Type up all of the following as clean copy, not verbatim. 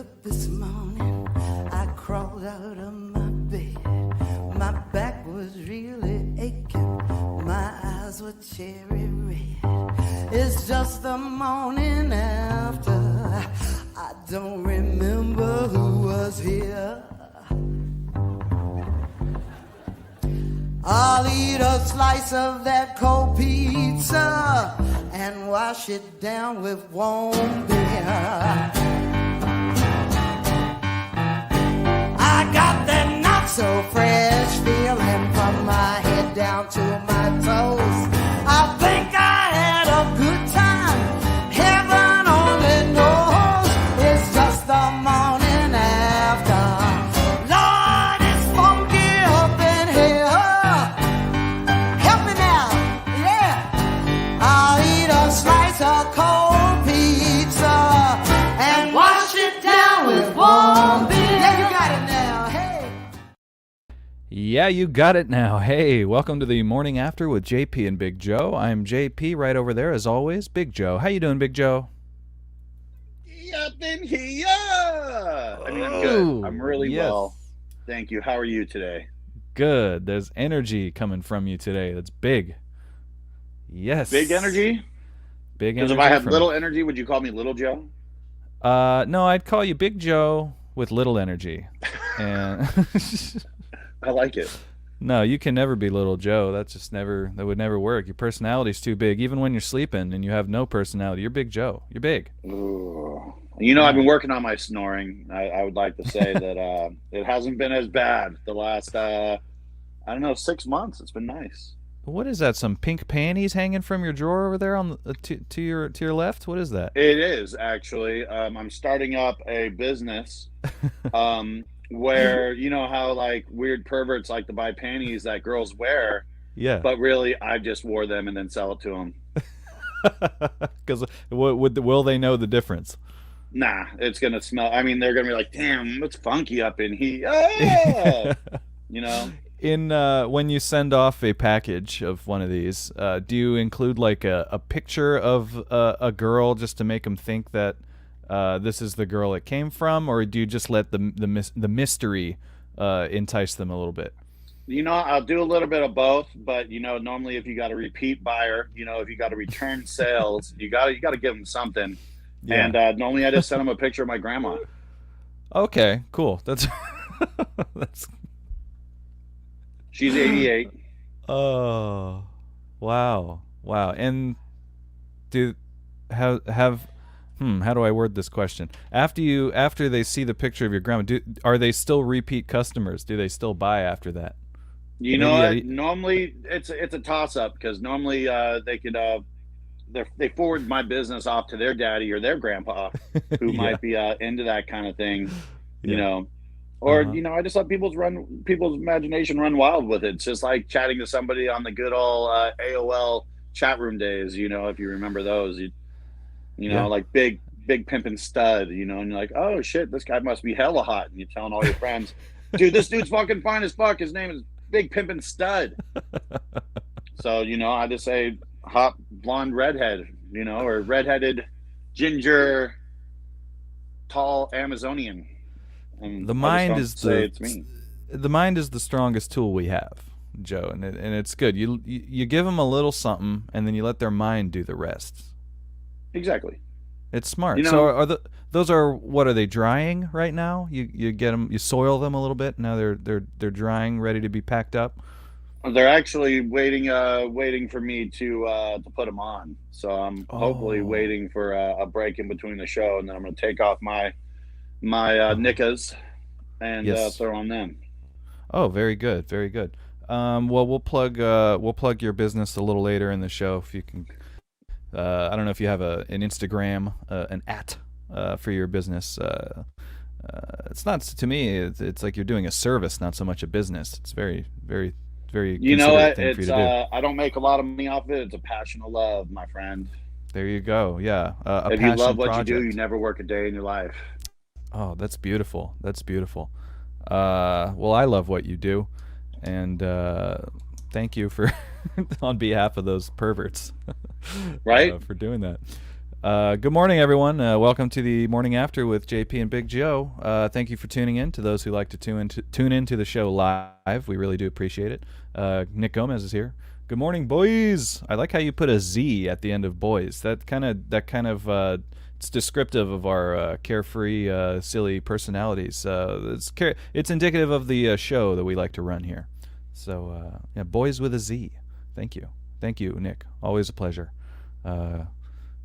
up this morning, I crawled out of my bed. My back was really aching, my eyes were cherry red. It's just the morning after, I don't remember who was here. I'll eat a slice of that cold pizza and wash it down with warm beer. I got that not so fresh feeling from my head down to my toes. I think I had a good time, heaven only knows. It's just the morning after. Lord, it's funky up in here. Help me now, yeah. I'll eat a slice of cold pizza and wash it down with warm beer. Yeah, you got it now, hey. Yeah, you got it now. Hey, welcome to the Morning After with JP and Big Joe. I'm JP right over there, as always. Big Joe. How you doing, Big Joe? Up in here. I mean, I'm good. I'm really well. Thank you. How are you today? Good. There's energy coming from you today. That's big. Yes. Big energy? Big energy. Because if I had little energy, would you call me Little Joe? No, I'd call you Big Joe with little energy. And I like it. No, you can never be Little Joe. That would never work. Your personality's too big. Even when you're sleeping and you have no personality, you're Big Joe. You're big. Ooh. You know, I've been working on my snoring. I would like to say that it hasn't been as bad the last, 6 months. It's been nice. What is that? Some pink panties hanging from your drawer over there on the, to your left? What is that? It is, actually. I'm starting up a business where, you know how like weird perverts like to buy panties that girls wear. Yeah. But really, I just wore them and then sell it to them. Because will they know the difference? Nah, it's gonna smell. I mean, they're gonna be like, "Damn, it's funky up in here." Ah! You know. In when you send off a package of one of these, do you include like a picture of a girl just to make them think that this is the girl it came from, or do you just let the mystery entice them a little bit? You know, I'll do a little bit of both, but you know, normally if you got a repeat buyer, you know, if you got to return sales, you got to give them something. Yeah. And normally I just send them a picture of my grandma. Okay, cool. That's that's. She's 88. Oh, wow. And how do I word this question? After they see the picture of your grandma, are they still repeat customers? Do they still buy after that? You know what? Normally it's a toss up because normally they could they forward my business off to their daddy or their grandpa who might be into that kind of thing, you know. Or, you know, I just let people's imagination run wild with it. It's just like chatting to somebody on the good old AOL chat room days, you know, if you remember those. You know, like big pimpin' stud, you know, and you're like, oh, shit, this guy must be hella hot. And you're telling all your friends, dude, this dude's fucking fine as fuck. His name is Big Pimpin' Stud. So, you know, I just say hot blonde redhead, you know, or redheaded ginger tall Amazonian. And the mind is the mind is the strongest tool we have, Joe, and it's good. You give them a little something, and then you let their mind do the rest. Exactly. It's smart. You know, so those are what are they drying right now? You get them, you soil them a little bit. Now they're drying, ready to be packed up. They're actually waiting for me to put them on. So I'm hopefully waiting for a break in between the show, and then I'm going to take off my knickas and throw on them. Oh, very good, very good. Well, we'll plug your business a little later in the show if you can. I don't know if you have an Instagram, an for your business. It's not, to me. It's like you're doing a service, not so much a business. It's very, very, very. You know what? Thing for you to do. I don't make a lot of money off it. It's a passion of love, my friend. There you go. Yeah. If you love what you do, you never work a day in your life. Oh, that's beautiful. That's beautiful. Well, I love what you do, and thank you for, on behalf of those perverts, right? For doing that. Good morning, everyone. Welcome to the Morning After with JP and Big Joe. Thank you for tuning in. To those who like to tune into the show live, we really do appreciate it. Nick Gomez is here. Good morning, boys. I like how you put a Z at the end of boys. That kind of it's descriptive of our carefree, silly personalities. It's indicative of the show that we like to run here. So yeah, boys with a Z. Thank you, Nick. Always a pleasure.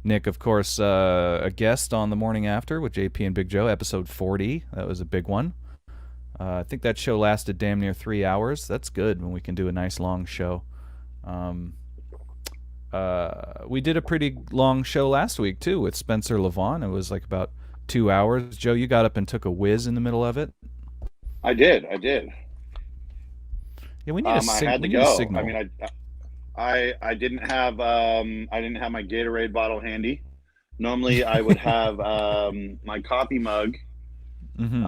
Nick, of course, a guest on the Morning After with JP and Big Joe, episode 40. That was a big one. I think that show lasted damn near 3 hours. That's good when we can do a nice long show. We did a pretty long show last week, too, with Spencer Levon. It was like about 2 hours. Joe, you got up and took a whiz in the middle of it? I did. Yeah, we need a signal. I had to go. I mean, I didn't have my Gatorade bottle handy. Normally, I would have my coffee mug. Mm-hmm.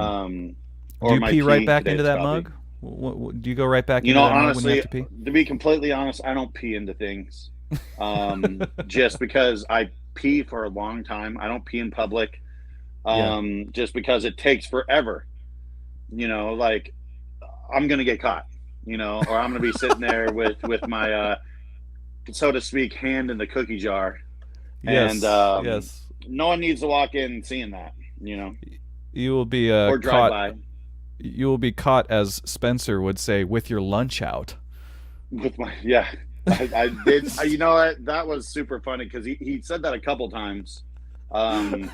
Or do you my pee right back Today's into that coffee. mug? Do you go right back into that mug when honestly, you have to pee? to be completely honest, I don't pee into things. Just because I pee for a long time. I don't pee in public. Just because it takes forever. Like I'm gonna get caught. Or I'm gonna be sitting there with my so to speak, hand in the cookie jar. Yes. And Yes. no one needs to walk in seeing that, You will be or drive caught. by You will be caught, as Spencer would say, with your lunch out. with my I did. You know what? That was super funny because he said that a couple times, and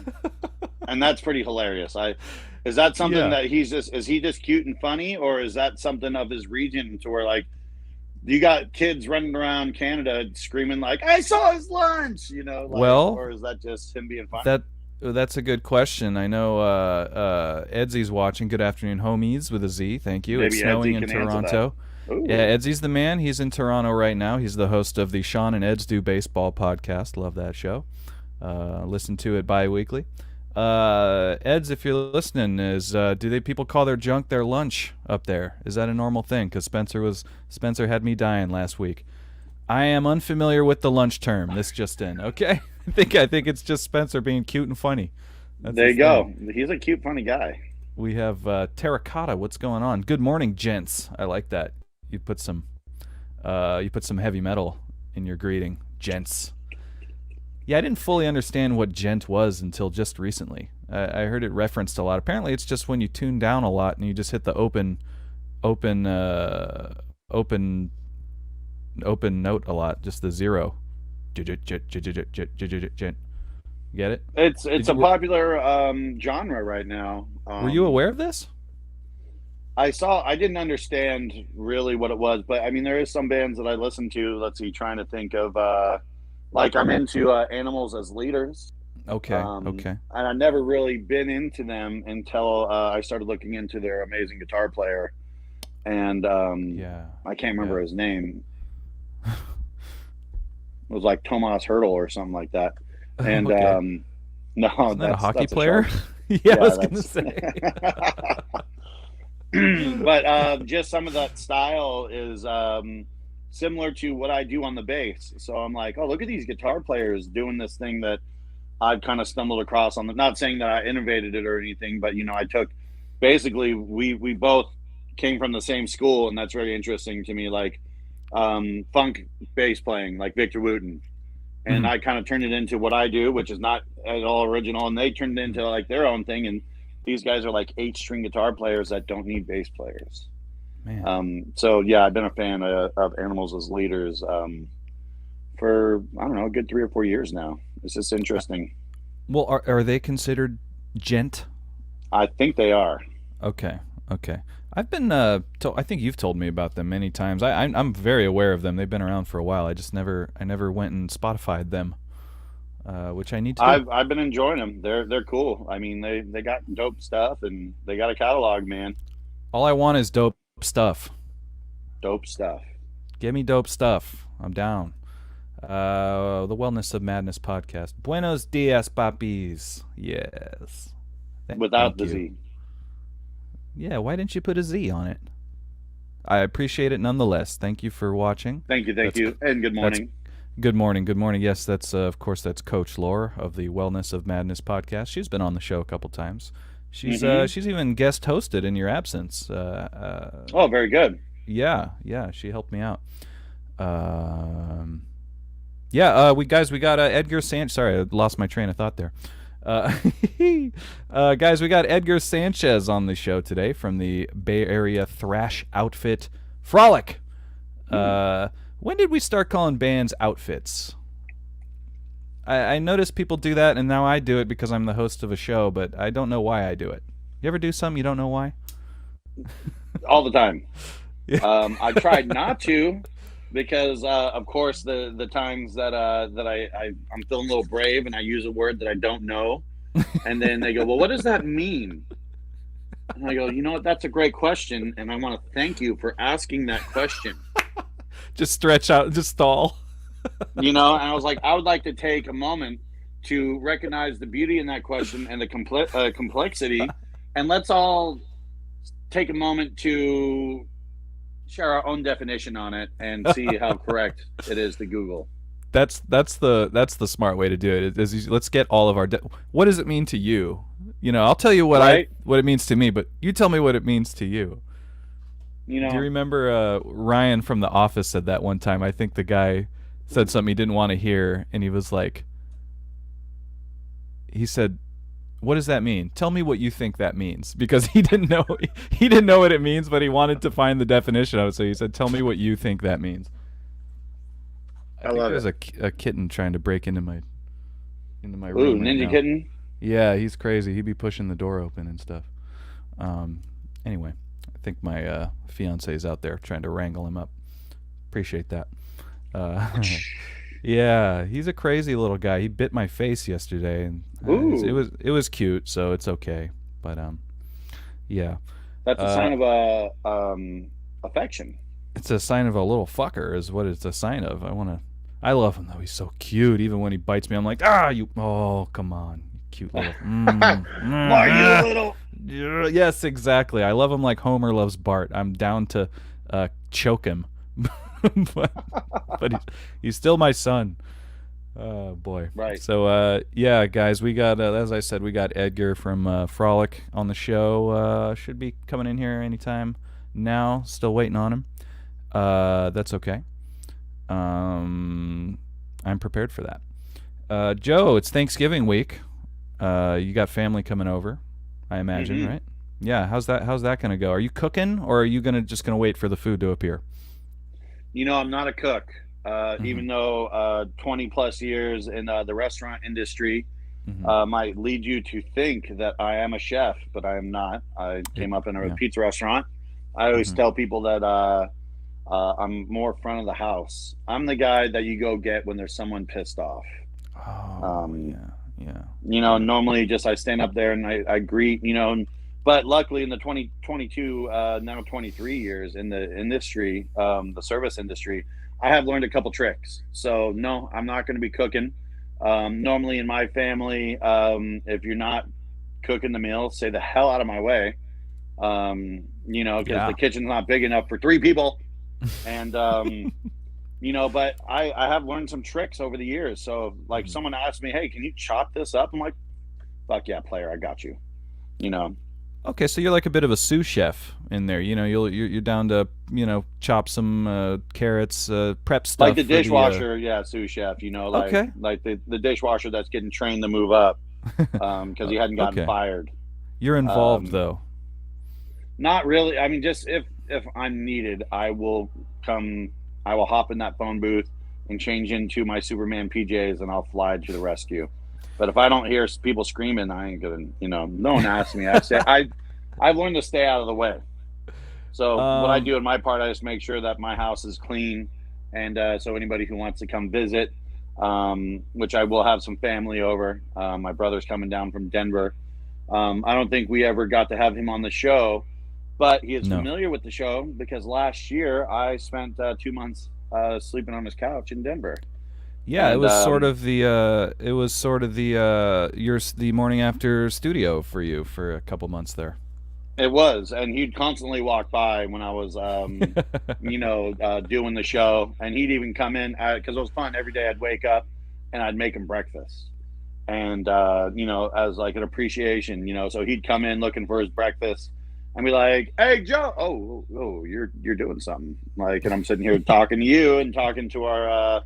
that's pretty hilarious. Is that something that is he just cute and funny, or is that something of his region to where like you got kids running around Canada screaming like I saw his lunch, or is that just him being funny? That's a good question. I know Edsy's watching. Good afternoon, homies, with a Z. Thank you. Maybe it's snowing in Toronto. Yeah, Edsy's the man. He's in Toronto right now. He's the host of the Sean and Eds Do Baseball podcast. Love that show. Listen to it bi-weekly. Eds, if you're listening, do people call their junk their lunch up there? Is that a normal thing? Because Spencer had me dying last week. I am unfamiliar with the lunch term. This just in. Okay, I think it's just Spencer being cute and funny. There you go. He's a cute, funny guy. We have Terracotta. What's going on? Good morning, gents. I like that. You put some heavy metal in your greeting, gents. Yeah, I didn't fully understand what gent was until just recently. I heard it referenced a lot. Apparently, it's just when you tune down a lot and you just hit the open note a lot, just the zero. Gent. Get it? It's a popular genre right now. Were you aware of this? I didn't understand really what it was, but I mean, there is some bands that I listen to. Let's see, trying to think of. Like I'm into Animals as Leaders. Okay. Okay. And I've never really been into them until I started looking into their amazing guitar player, and I can't remember his name. It was like Tomas Hurdle or something like that. And okay. No, isn't that a hockey player? Yeah, I was gonna say. But just some of that style is similar to what I do on the bass. So I'm like, oh, look at these guitar players doing this thing that I've kind of stumbled across on. Not saying that I innovated it or anything, but I took basically we both came from the same school, and that's very interesting to me. Like funk bass playing, like Victor Wooten, and I kind of turned it into what I do, which is not at all original, and they turned it into like their own thing. And these guys are like 8-string guitar players that don't need bass players. Man. So yeah, I've been a fan of Animals as Leaders for I don't know, a good 3 or 4 years now. It's just interesting. Well, are they considered gent? I think they are. Okay. I've been I think you've told me about them many times. I'm very aware of them. They've been around for a while. I never went and Spotified them, which I need to. I've been enjoying them. They're cool. I mean, they got dope stuff and they got a catalog, man. All I want is dope stuff. Dope stuff. Give me dope stuff. I'm down. The Wellness of Madness podcast. Buenos dias, papis. Yes. Without the Z. Yeah, why didn't you put a Z on it? I appreciate it nonetheless. Thank you for watching. Thank you, and good morning. Good morning. Good morning. Yes, that's of course that's Coach Laura of the Wellness of Madness podcast. She's been on the show a couple times. She's she's even guest hosted in your absence. Oh, very good. Yeah, she helped me out. We got Edgar Sanchez. Sorry, I lost my train of thought there. Guys, we got Edgar Sanchez on the show today from the Bay Area thrash outfit FROLIC. When did we start calling bands outfits? I notice people do that, and now I do it because I'm the host of a show, but I don't know why I do it. You ever do something you don't know why? All the time. Yeah. I tried not to because, of course, the times that I'm feeling a little brave and I use a word that I don't know, and then they go, well, what does that mean? And I go, you know what? That's a great question, and I want to thank you for asking that question. Just stretch out, just stall. And I was like, I would like to take a moment to recognize the beauty in that question and the complexity, and let's all take a moment to share our own definition on it and see how correct it is to Google. That's the smart way to do it. Let's get all of our. What does it mean to you? I'll tell you what it means to me, but you tell me what it means to you. Do you remember Ryan from The Office said that one time? I think the guy said something he didn't want to hear, and he said, "What does that mean? Tell me what you think that means," because he didn't know what it means, but he wanted to find the definition of it. So he said, "Tell me what you think that means." I think there's a kitten trying to break into my room. Ooh, ninja kitten. Yeah, he's crazy. He'd be pushing the door open and stuff. Anyway, I think my fiance is out there trying to wrangle him up. Appreciate that. Yeah, he's a crazy little guy. He bit my face yesterday, and it was cute, so it's okay. But yeah, that's a sign of affection. It's a sign of a little fucker, is what it's a sign of. I love him though. He's so cute. Even when he bites me, I'm like, oh, come on, you cute little. Are you little? Yes, exactly. I love him like Homer loves Bart. I'm down to choke him. but he's still my son. Oh boy. Right. So yeah, guys, we got as I said, we got Edgar from FROLIC on the show. Should be coming in here anytime now. Still waiting on him. That's okay. I'm prepared for that. Joe, it's Thanksgiving week. You got family coming over, I imagine, right? Yeah. How's that gonna go? Are you cooking, or are you just gonna wait for the food to appear? I'm not a cook, even though 20 plus years in the restaurant industry might lead you to think that I am a chef, but I am not. I came up in a pizza restaurant. I always tell people that I'm more front of the house. I'm the guy that you go get when there's someone pissed off. Yeah. Normally just I stand up there and I greet, but luckily in the 2022, now 23 years in the industry, the service industry, I have learned a couple tricks. So no, I'm not going to be cooking. Normally in my family, if you're not cooking the meal, stay the hell out of my way. Because the kitchen's not big enough for 3 people. And, but I have learned some tricks over the years. So like someone asked me, hey, can you chop this up? I'm like, fuck yeah, player, I got you, Okay, so you're like a bit of a sous chef in there. You're down to chop some carrots, prep stuff. Like the dishwasher, sous chef. Like the dishwasher that's getting trained to move up because he hadn't gotten fired. You're involved though. Not really. I mean, just if I'm needed, I will come. I will hop in that phone booth and change into my Superman PJs, and I'll fly to the rescue. But if I don't hear people screaming, I ain't gonna, no one asks me. I've learned to stay out of the way. So what I do in my part, I just make sure that my house is clean. And so anybody who wants to come visit, which I will have some family over. My brother's coming down from Denver. I don't think we ever got to have him on the show, but he is familiar with the show because last year I spent 2 months sleeping on his couch in Denver. Yeah, it was sort of the the morning after studio for you for a couple months there. It was, and he'd constantly walk by when I was, doing the show, and he'd even come in because it was fun. Every day I'd wake up and I'd make him breakfast, and as like an appreciation, so he'd come in looking for his breakfast, and be like, "Hey, Joe, oh, you're doing something," like, and I'm sitting here talking to you and talking to our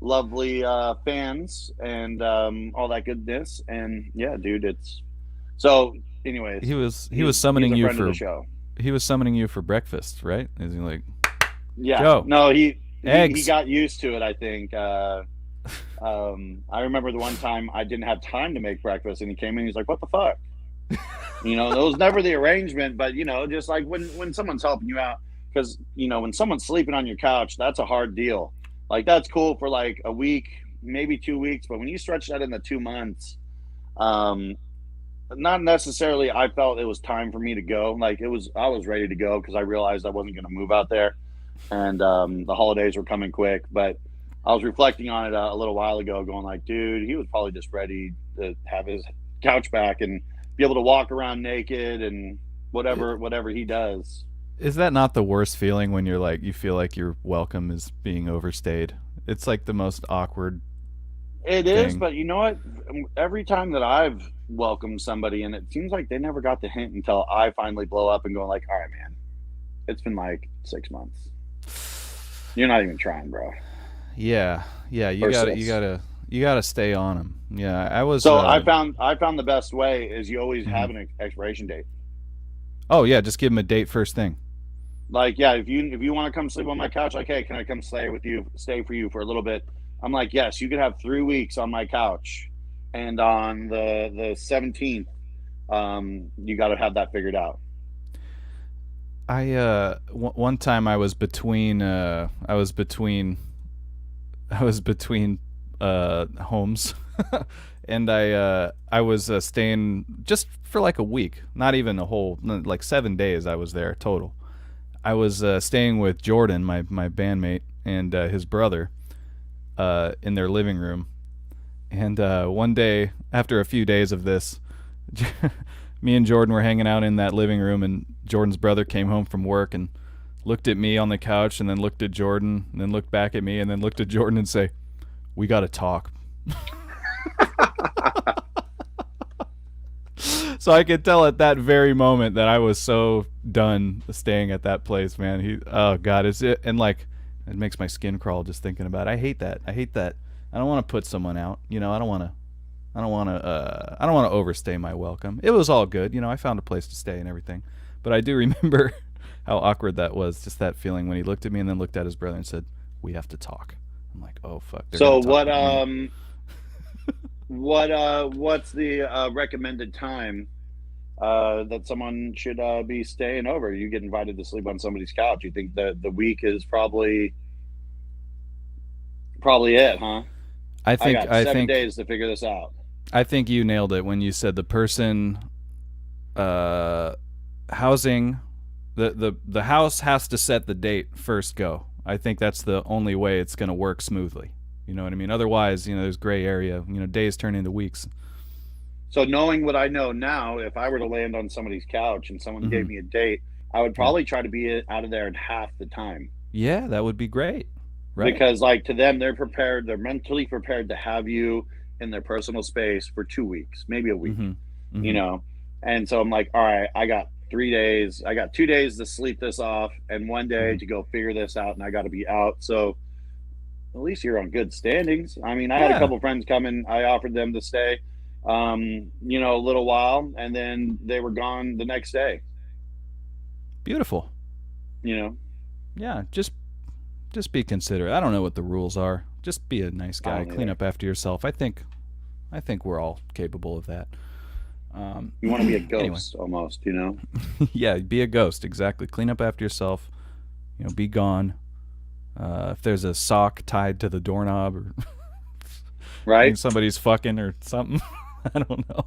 lovely fans and all that goodness, and yeah, dude, it's so. Anyways, he was summoning you for the show. He was summoning you for breakfast, right? Is he like, yeah, Joe, no, he eggs. got used to it, I think. I remember the one time I didn't have time to make breakfast, and he came in. He's like, "What the fuck?" It was never the arrangement, but just like when someone's helping you out, because when someone's sleeping on your couch, that's a hard deal. Like, that's cool for like a week, maybe 2 weeks, but when you stretch that into 2 months, not necessarily. I felt it was time for me to go. Like, I was ready to go because I realized I wasn't going to move out there, and the holidays were coming quick. But I was reflecting on it a little while ago, going like, dude, he was probably just ready to have his couch back and be able to walk around naked and whatever he does. Is that not the worst feeling when you're like, you feel like your welcome is being overstayed? It's like the most awkward. It is, but you know what? Every time that I've welcomed somebody, and it seems like they never got the hint until I finally blow up and go like, all right, man, it's been like 6 months. You're not even trying, bro. Yeah. You gotta stay on them. Yeah, I was. So I found the best way is you always have an expiration date. Oh yeah, just give them a date first thing. Like, yeah, if you want to come sleep on my couch, like, hey, can I come stay for you for a little bit? I'm like, yes, you could have 3 weeks on my couch, and on the 17th, you got to have that figured out. One time I was between homes, and I was staying just for like a week, not even a whole, like 7 days. I was there total. I was staying with Jordan, my bandmate, and his brother. In their living room, and one day after a few days of this, me and Jordan were hanging out in that living room, and Jordan's brother came home from work and looked at me on the couch, and then looked at Jordan, and then looked back at me, and then looked at Jordan and say, "We gotta talk." So I could tell at that very moment that I was so done staying at that place, man. Oh God, is it? And like, it makes my skin crawl just thinking about it. I hate that. I don't want to put someone out. I don't want to overstay my welcome. It was all good. I found a place to stay and everything. But I do remember how awkward that was. Just that feeling when he looked at me and then looked at his brother and said, "We have to talk." I'm like, "Oh fuck." So what's the recommended time that someone should be staying over? You get invited to sleep on somebody's couch. You think that the week is probably it, huh? I think 7 days to figure this out. I think you nailed it when you said the person housing the house has to set the date first go. I think that's the only way it's going to work smoothly. You know what I mean? Otherwise, there's gray area. Days turn into weeks. So knowing what I know now, if I were to land on somebody's couch and someone gave me a date, I would probably try to be out of there in half the time. Yeah, that would be great. Right. Because like to them, they're mentally prepared to have you in their personal space for 2 weeks, maybe a week, And so I'm like, all right, I got 3 days. I got 2 days to sleep this off and 1 day to go figure this out, and I got to be out. So at least you're on good standings. I mean, I had a couple friends come in. I offered them to stay, a little while, and then they were gone the next day. Beautiful. Yeah, just be considerate. I don't know what the rules are. Just be a nice guy. Clean up after yourself. I think we're all capable of that. You want to be a ghost almost, Yeah, be a ghost. Exactly. Clean up after yourself. Be gone. If there's a sock tied to the doorknob or right, somebody's fucking or something. I don't know.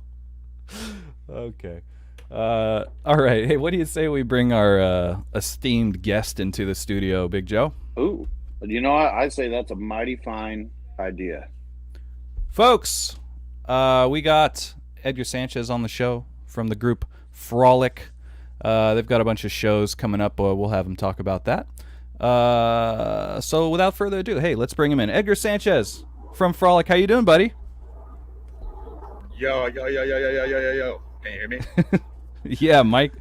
Okay. All right. Hey, what do you say we bring our esteemed guest into the studio, Big Joe? Ooh, I say that's a mighty fine idea. Folks, we got Edgar Sanchez on the show from the group FROLIC. They've got a bunch of shows coming up. We'll have them talk about that. So without further ado, hey, let's bring him in. Edgar Sanchez from Frolic. How you doing, buddy? Yo. Can you hear me? Yeah, mic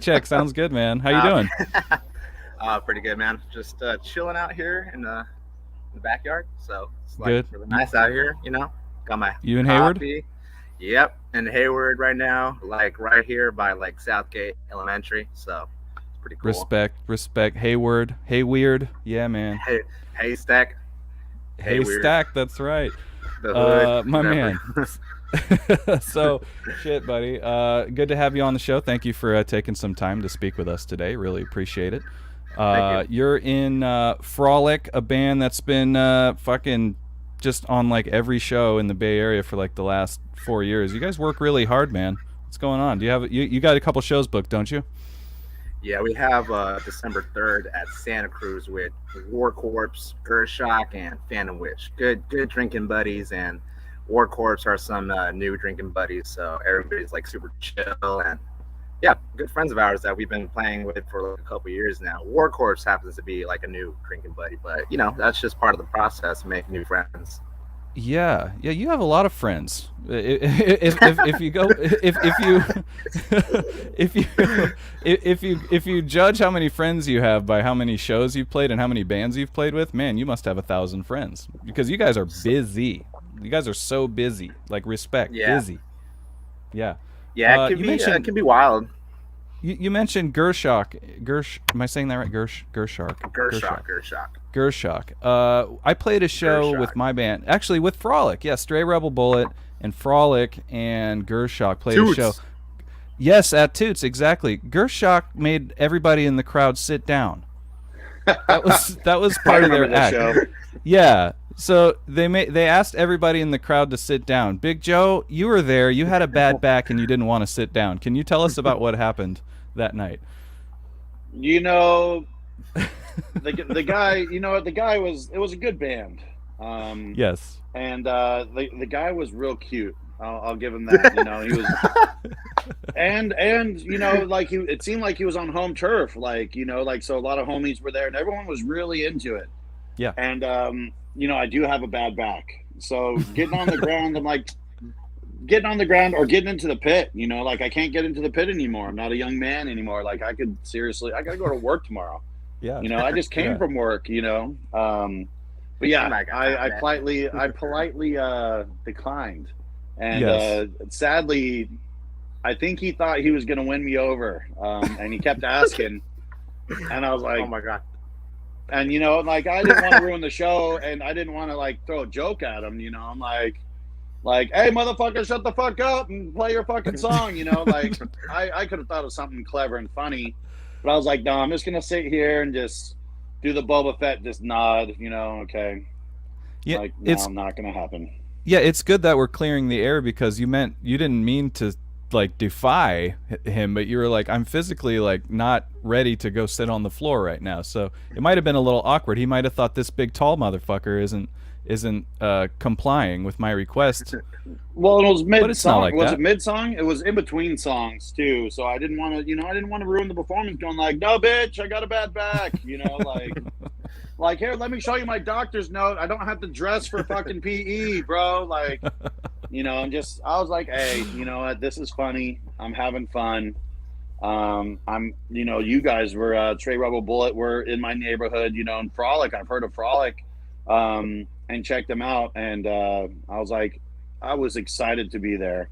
check. Sounds good, man. How you doing? Pretty good, man. Just chilling out here in the backyard. So it's like Good. really nice out here, you know. Got my You in Hayward? coffee. Yep, in Hayward right now, like right here by like Southgate Elementary. So it's pretty cool. Respect. Hayward. Yeah, man. Haystack. Haystack. That's right. The hood. My whatever. man. So, shit, buddy. Good to have you on the show. Thank you for taking some time to speak with us today. Really appreciate it. Thank you. You're in Frolic, a band that's been fucking just on like every show in the Bay Area for like the last 4 years. You guys work really hard, man. What's going on? Do you have you got a couple shows booked, don't you? Yeah, we have December 3rd at Santa Cruz with War Corpse, Gershok, and Phantom Witch. Good drinking buddies, and War Corpse are some new drinking buddies. So everybody's like super chill, and yeah, good friends of ours that we've been playing with for like a couple years now. War Corpse happens to be like a new drinking buddy, but you know that's just part of the process, make new friends. Yeah, you have a lot of friends. If you go, if you judge how many friends you have by how many shows you've played and how many bands you've played with, man, you must have 1,000 friends because you guys are busy. You guys are so busy. Like respect, busy. Yeah. Yeah, it can be wild. You mentioned Gershok. Am I saying that right? Gershok. I played a show with my band, actually with Frolic. Yeah, Stray Rebel Bullet and Frolic and Gershok played a show. Yes, at Toots, exactly. Gershok made everybody in the crowd sit down. That was part of their act. Show. Yeah. So they asked everybody in the crowd to sit down. Big Joe, you were there. You had a bad back and you didn't want to sit down. Can you tell us about what happened that night? You know, the guy. You know, the guy was. It was a good band. Yes. And the guy was real cute. I'll give him that. You know, he was. And you know, like it seemed like he was on home turf. Like, you know, like so a lot of homies were there and everyone was really into it. Yeah. And you know, I do have a bad back. So getting on the ground, I'm like getting on the ground or getting into the pit, you know, like I can't get into the pit anymore. I'm not a young man anymore. Like I gotta go to work tomorrow. Yeah. You know, I just came from work, you know. But yeah, I politely declined. And sadly, I think he thought he was gonna win me over. And he kept asking. And I was like, oh my God. And, you know, like, I didn't want to ruin the show, and I didn't want to, like, throw a joke at him, you know. I'm like, hey, motherfucker, shut the fuck up and play your fucking song, you know. Like, I could have thought of something clever and funny. But I was like, no, I'm just going to sit here and just do the Boba Fett, just nod, you know, okay. Yeah, like, no, it's not going to happen. Yeah, it's good that we're clearing the air because you didn't mean to like defy him, but you were like, I'm physically like not ready to go sit on the floor right now. So it might have been a little awkward. He might have thought this big tall motherfucker isn't complying with my request. Well, it was mid song. Like was it mid song? It was in between songs too. So I didn't want to ruin the performance going like, no bitch, I got a bad back, you know, like like here, let me show you my doctor's note. I don't have to dress for fucking PE, bro. Like, you know, I was like, hey, you know what? This is funny. I'm having fun. You know, you guys were Stray Rebel Bullet were in my neighborhood, you know, and Frolic. I've heard of Frolic, and checked them out. And I was like, I was excited to be there.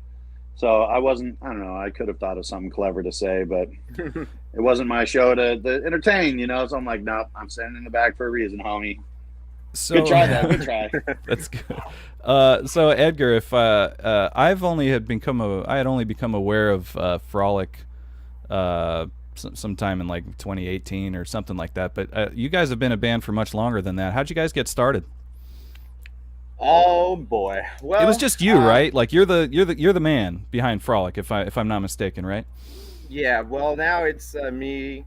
So I don't know, I could have thought of something clever to say, but it wasn't my show to entertain, you know? So I'm like, nope, I'm sitting in the back for a reason, homie. So, good try, though. Good try. That's good. So Edgar, if I had only become aware of Frolic sometime in like 2018 or something like that, but you guys have been a band for much longer than that. How'd you guys get started? Oh boy! Well, it was just you, right? Like you're the man behind Frolic, if I'm not mistaken, right? Yeah. Well, now it's me,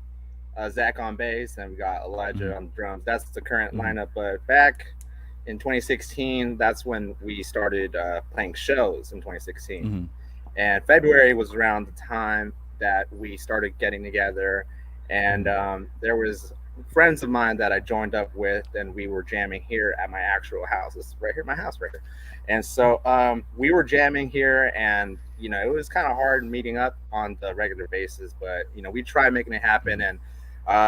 Zach on bass, and we got Elijah on drums. That's the current lineup. But back in 2016, that's when we started playing shows in 2016. And February was around the time that we started getting together, and there was friends of mine that I joined up with, and we were jamming here at my actual house. It's right here, my house right here. And so we were jamming here, and it was kind of hard meeting up on the regular basis, but we tried making it happen, and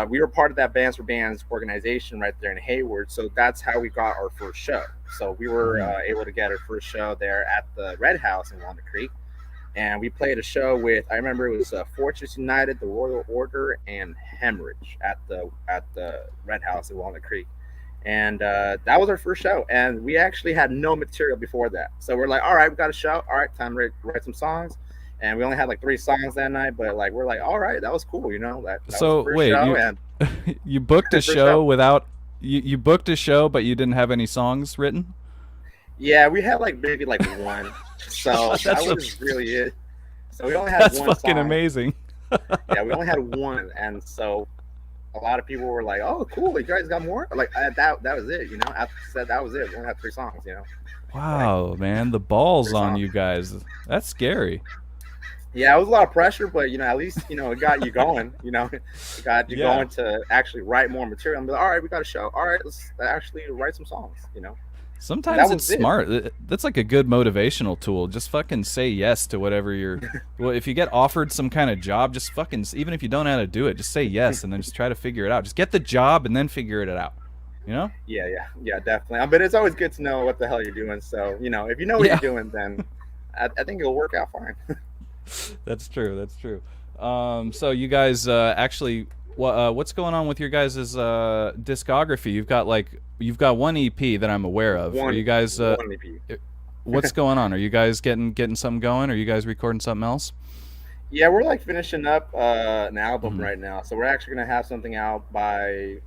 we were part of that Bands for Bands organization right there in Hayward. So that's how we got our first show. So we were able to get our first show there at the Red House in Walnut Creek. And we played a show with, I remember it was Fortress United, the Royal Order, and Hemorrhage at the Red House in Walnut Creek. And that was our first show. And we actually had no material before that. So we're like, all right, we got a show. All right, time to write some songs. And we only had like 3 songs that night, but like we're like, all right, that was cool, that so was the first wait, show, you, and you booked a show without you booked a show, but you didn't have any songs written? Yeah, we had like maybe like one. So that was really it. So we only had That's one fucking song. Amazing. Yeah, we only had one, and so a lot of people were like, "Oh, cool, you guys got more?" Like that was it, I said that was it. We only had 3 songs, Wow, man, the balls 3 on songs. you guys. That's scary. Yeah, it was a lot of pressure, but at least it got you going. It got you going to actually write more material. And be like, all right, we got a show. All right, let's actually write some songs. Sometimes it's smart. That's like a good motivational tool. Just fucking say yes to whatever you're. Well, if you get offered some kind of job, just fucking, even if you don't know how to do it, just say yes and then just try to figure it out. Just get the job and then figure it out. Yeah, definitely. But it's always good to know what the hell you're doing. So if you know what you're doing, then I think it'll work out fine. That's true. So you guys actually, what's going on with your guys' discography? You've got one EP that I'm aware of. Are you guys? One EP. What's going on? Are you guys getting something going? Are you guys recording something else? Yeah, we're like finishing up an album right now. So we're actually gonna have something out by,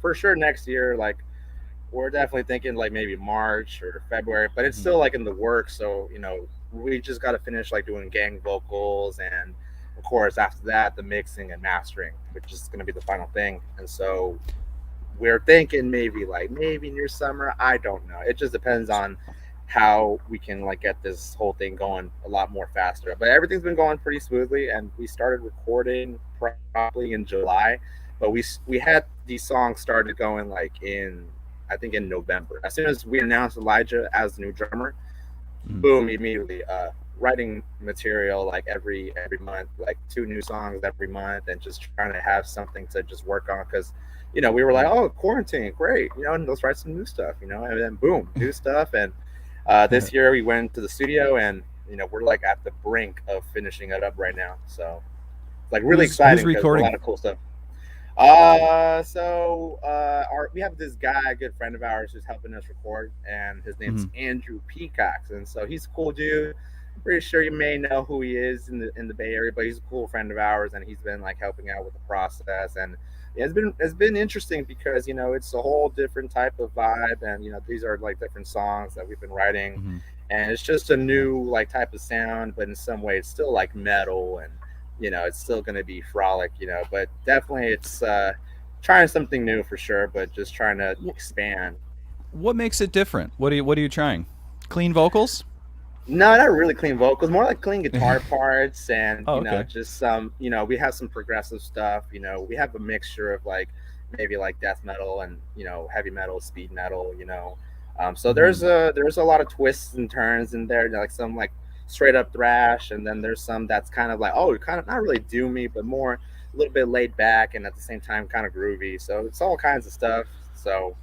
for sure, next year. Like we're definitely thinking like maybe March or February, but it's still like in the works. So we just got to finish like doing gang vocals, and of course after that the mixing and mastering, which is going to be the final thing. And so we're thinking maybe near summer. I don't know, it just depends on how we can like get this whole thing going a lot more faster. But everything's been going pretty smoothly, and we started recording probably in July, but we had these songs started going like I think in November. As soon as we announced Elijah as the new drummer, boom, immediately writing material like every month, like 2 new songs every month, and just trying to have something to just work on, because we were like, oh, quarantine, great, and let's write some new stuff, and then boom, new stuff. And this year we went to the studio, and we're like at the brink of finishing it up right now, so it's like really exciting. Who's recording? A lot of cool stuff. We have this guy, a good friend of ours, who's helping us record, and his name's Andrew Peacocks, and so he's a cool dude. I'm pretty sure you may know who he is in the Bay Area, but he's a cool friend of ours, and he's been like helping out with the process. And it's been interesting because it's a whole different type of vibe, and these are like different songs that we've been writing, and it's just a new like type of sound, but in some way it's still like metal, and it's still going to be frolic, but definitely it's trying something new for sure, but just trying to expand. What makes it different? What are you trying? Clean vocals? No, not really clean vocals, more like clean guitar parts, and just some, we have some progressive stuff. We have a mixture of like maybe like death metal and heavy metal, speed metal. So there's a lot of twists and turns in there, like some like straight up thrash, and then there's some that's kind of like, oh, kind of not really doomy, but more a little bit laid back, and at the same time kind of groovy. So it's all kinds of stuff. So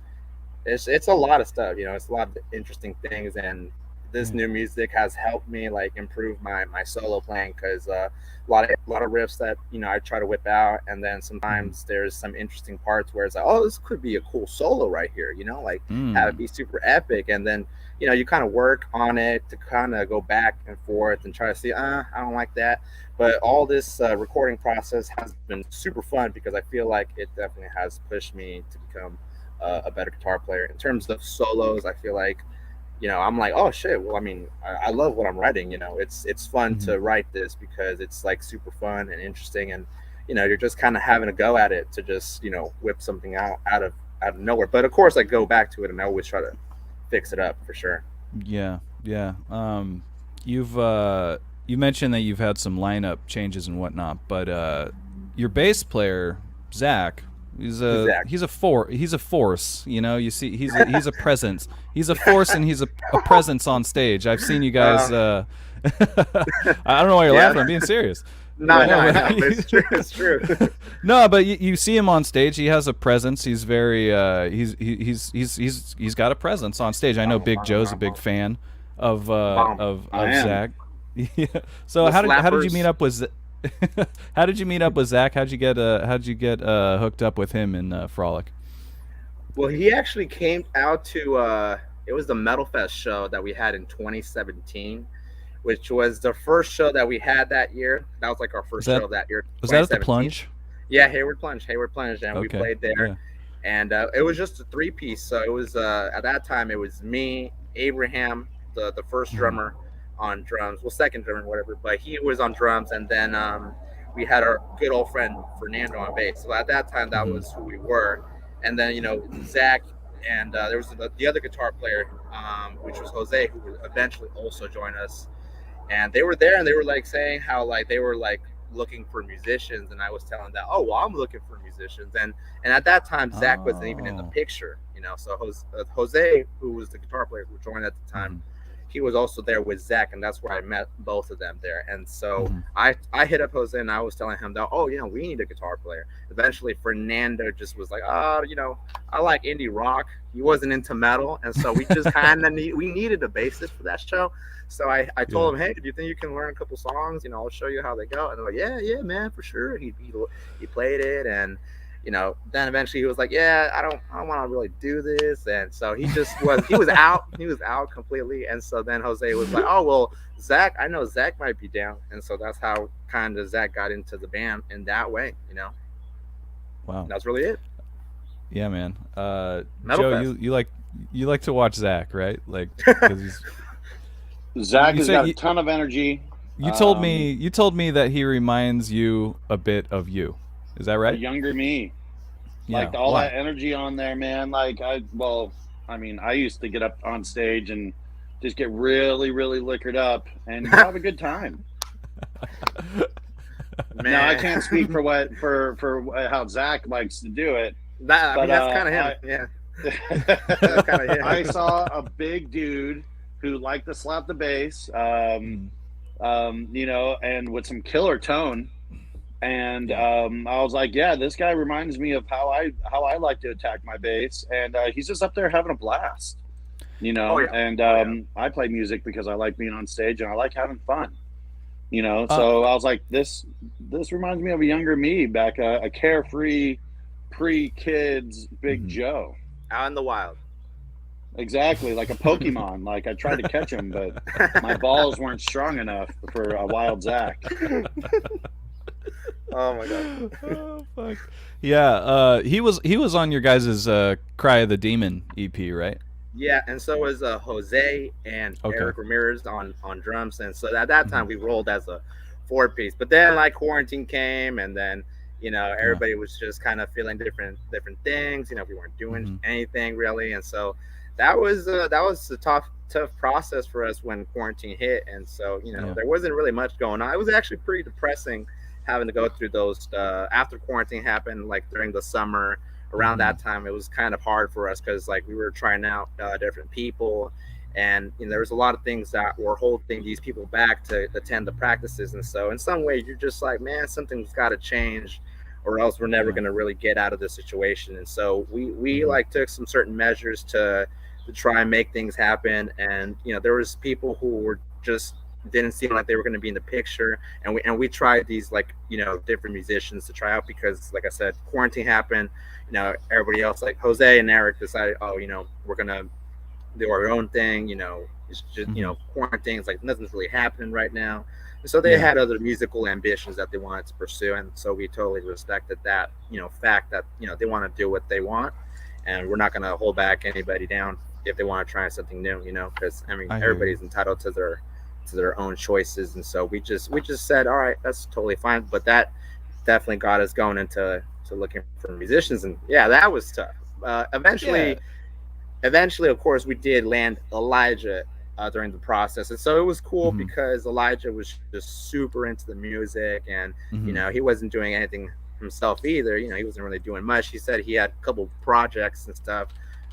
it's a lot of stuff. It's a lot of interesting things, and this new music has helped me like improve my solo playing, because a lot of riffs that I try to whip out, and then sometimes there's some interesting parts where it's like, oh, this could be a cool solo right here, like have it be super epic, and then you kind of work on it to kind of go back and forth and try to see, I don't like that. But all this recording process has been super fun, because I feel like it definitely has pushed me to become a better guitar player. In terms of solos, I feel like I'm like, oh shit, well, I mean, I love what I'm writing. It's fun to write this, because it's like super fun and interesting, and you're just kind of having a go at it to just whip something out of nowhere. But of course I go back to it, and I always try to fix it up for sure. Yeah. You've you mentioned that you've had some lineup changes and whatnot, but your bass player Zach, he's a force. You know, you see, he's a presence. He's a force, and he's a presence on stage. I've seen you guys. I don't know why you're laughing. I'm being serious. No, but it's true. It's true. No, but you see him on stage. He has a presence. He's very he's got a presence on stage. I know Big Joe's a big fan of Zach. Yeah. So how did you meet up with how did you meet up with Zach? How'd you get hooked up with him in Frolic? Well, he actually came out to it was the Metal Fest show that we had in 2017. Which was the first show that we had that year. That was like our first show of that year. Was that at the Plunge? Yeah, Hayward Plunge, and we played there. Yeah. And it was just a 3-piece. So it was at that time it was me, Abraham, the first drummer on drums, well, second drummer, whatever. But he was on drums, and then we had our good old friend Fernando on bass. So at that time, that was who we were. And then Zach and there was the other guitar player, which was Jose, who would eventually also join us. And they were there, and they were like saying how like they were like looking for musicians, and I was telling them, oh well, I'm looking for musicians, and at that time Zach wasn't even in the picture, So Jose, who was the guitar player who joined at the time, he was also there with Zach, and that's where I met both of them there. And so I hit up Jose, and I was telling him that, we need a guitar player. Eventually Fernando just was like, I like indie rock. He wasn't into metal, and so we just kind of we needed a bassist for that show. So I told him, hey, do you think you can learn a couple songs? I'll show you how they go. And they're like, yeah, man, for sure. He played it, and then eventually he was like, yeah, I don't want to really do this. And so he was out completely. And so then Jose was like, oh well, Zach, I know Zach might be down. And so that's how kind of Zach got into the band in that way. Wow, that's really it. Yeah, man. Joe, you like to watch Zach, right? Like, because Zach has got a ton of energy. You told me that he reminds you a bit of you. Is that right? A younger me. Yeah. Like all that energy on there, man. Like I used to get up on stage and just get really, really liquored up and have a good time. Man. Now I can't speak for how Zach likes to do it. That's kind of him. Yeah. That's kind of him. I saw a big dude who liked to slap the bass, and with some killer tone. And I was like, yeah, this guy reminds me of how I like to attack my bass. And he's just up there having a blast, And I play music because I like being on stage and I like having fun, So I was like, this reminds me of a younger me back, a carefree, pre-kids Big Joe. Out in the wild. Exactly, like a Pokemon. Like I tried to catch him, but my balls weren't strong enough for a wild Zach. Oh my god! Oh fuck! Yeah, he was on your guys' Cry of the Demon EP, right? Yeah, and so was Jose and Eric Ramirez on drums, and so at that time we rolled as a 4-piece. But then like quarantine came, and then everybody was just kind of feeling different things. We weren't doing anything really, and so that was a tough process for us when quarantine hit. And so there wasn't really much going on. It was actually pretty depressing having to go through those after quarantine happened, like during the summer. Around that time, it was kind of hard for us because like we were trying out different people, and there was a lot of things that were holding these people back to attend the practices. And so in some ways you're just like, man, something's got to change, or else we're never going to really get out of this situation. And so we like took some certain measures to try and make things happen. And there was people who were just didn't seem like they were going to be in the picture, and we tried these like different musicians to try out, because like I said, quarantine happened. Everybody else, like Jose and Eric, decided, we're gonna do our own thing. It's just quarantine. It's like nothing's really happening right now. And so they had other musical ambitions that they wanted to pursue, and so we totally respected that fact that they want to do what they want, and we're not going to hold back anybody down if they want to try something new. Because everybody's entitled to their own choices. And so we just said, all right, that's totally fine. But that definitely got us going into looking for musicians, and that was tough. Eventually, of course, we did land Elijah during the process. And so it was cool Mhm. because Elijah was just super into the music, and Mhm. he wasn't doing anything himself either. He wasn't really doing much. He said he had a couple projects and stuff,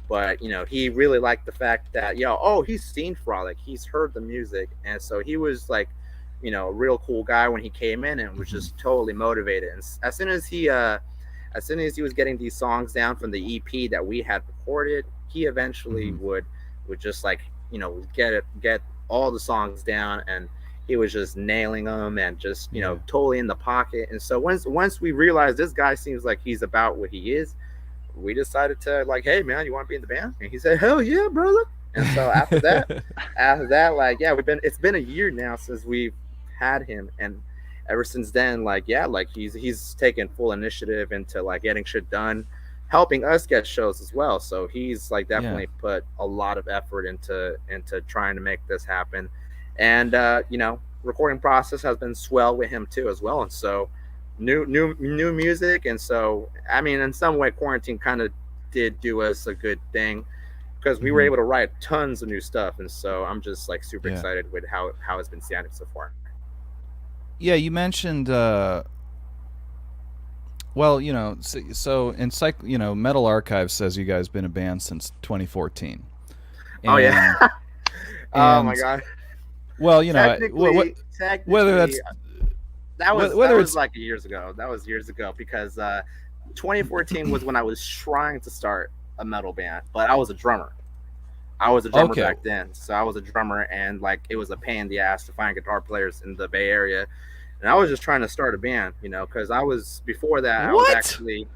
but he really liked the fact that he's seen Frolic, he's heard the music, and so he was like a real cool guy when he came in, and was just totally motivated. And as soon as he was getting these songs down from the EP that we had recorded, he eventually would just like get all the songs down, and he was just nailing them, and just totally in the pocket. And so once we realized this guy seems like he's about what he is, we decided to like, hey man, you want to be in the band? And he said, hell yeah, brother. And so after that, like, yeah, it's been a year now since we've had him, and ever since then, like, yeah, like he's taken full initiative into like getting shit done, helping us get shows as well. So he's like definitely put a lot of effort into trying to make this happen. And recording process has been swell with him too as well. And so new music. And so I mean, in some way quarantine kind of did do us a good thing, because we were able to write tons of new stuff. And so I'm just like super excited with how it's been sounding so far. Yeah, you mentioned well, so in Metal Archive says you guys been a band since 2014. Oh yeah. Oh my god. Well, technically, whether that's that was whether it's like years ago. That was years ago, because 2014 was when I was trying to start a metal band, but I was a drummer. Back then, so I was a drummer, and like it was a pain in the ass to find guitar players in the Bay Area, and I was just trying to start a band, because I was before that. What? I was actually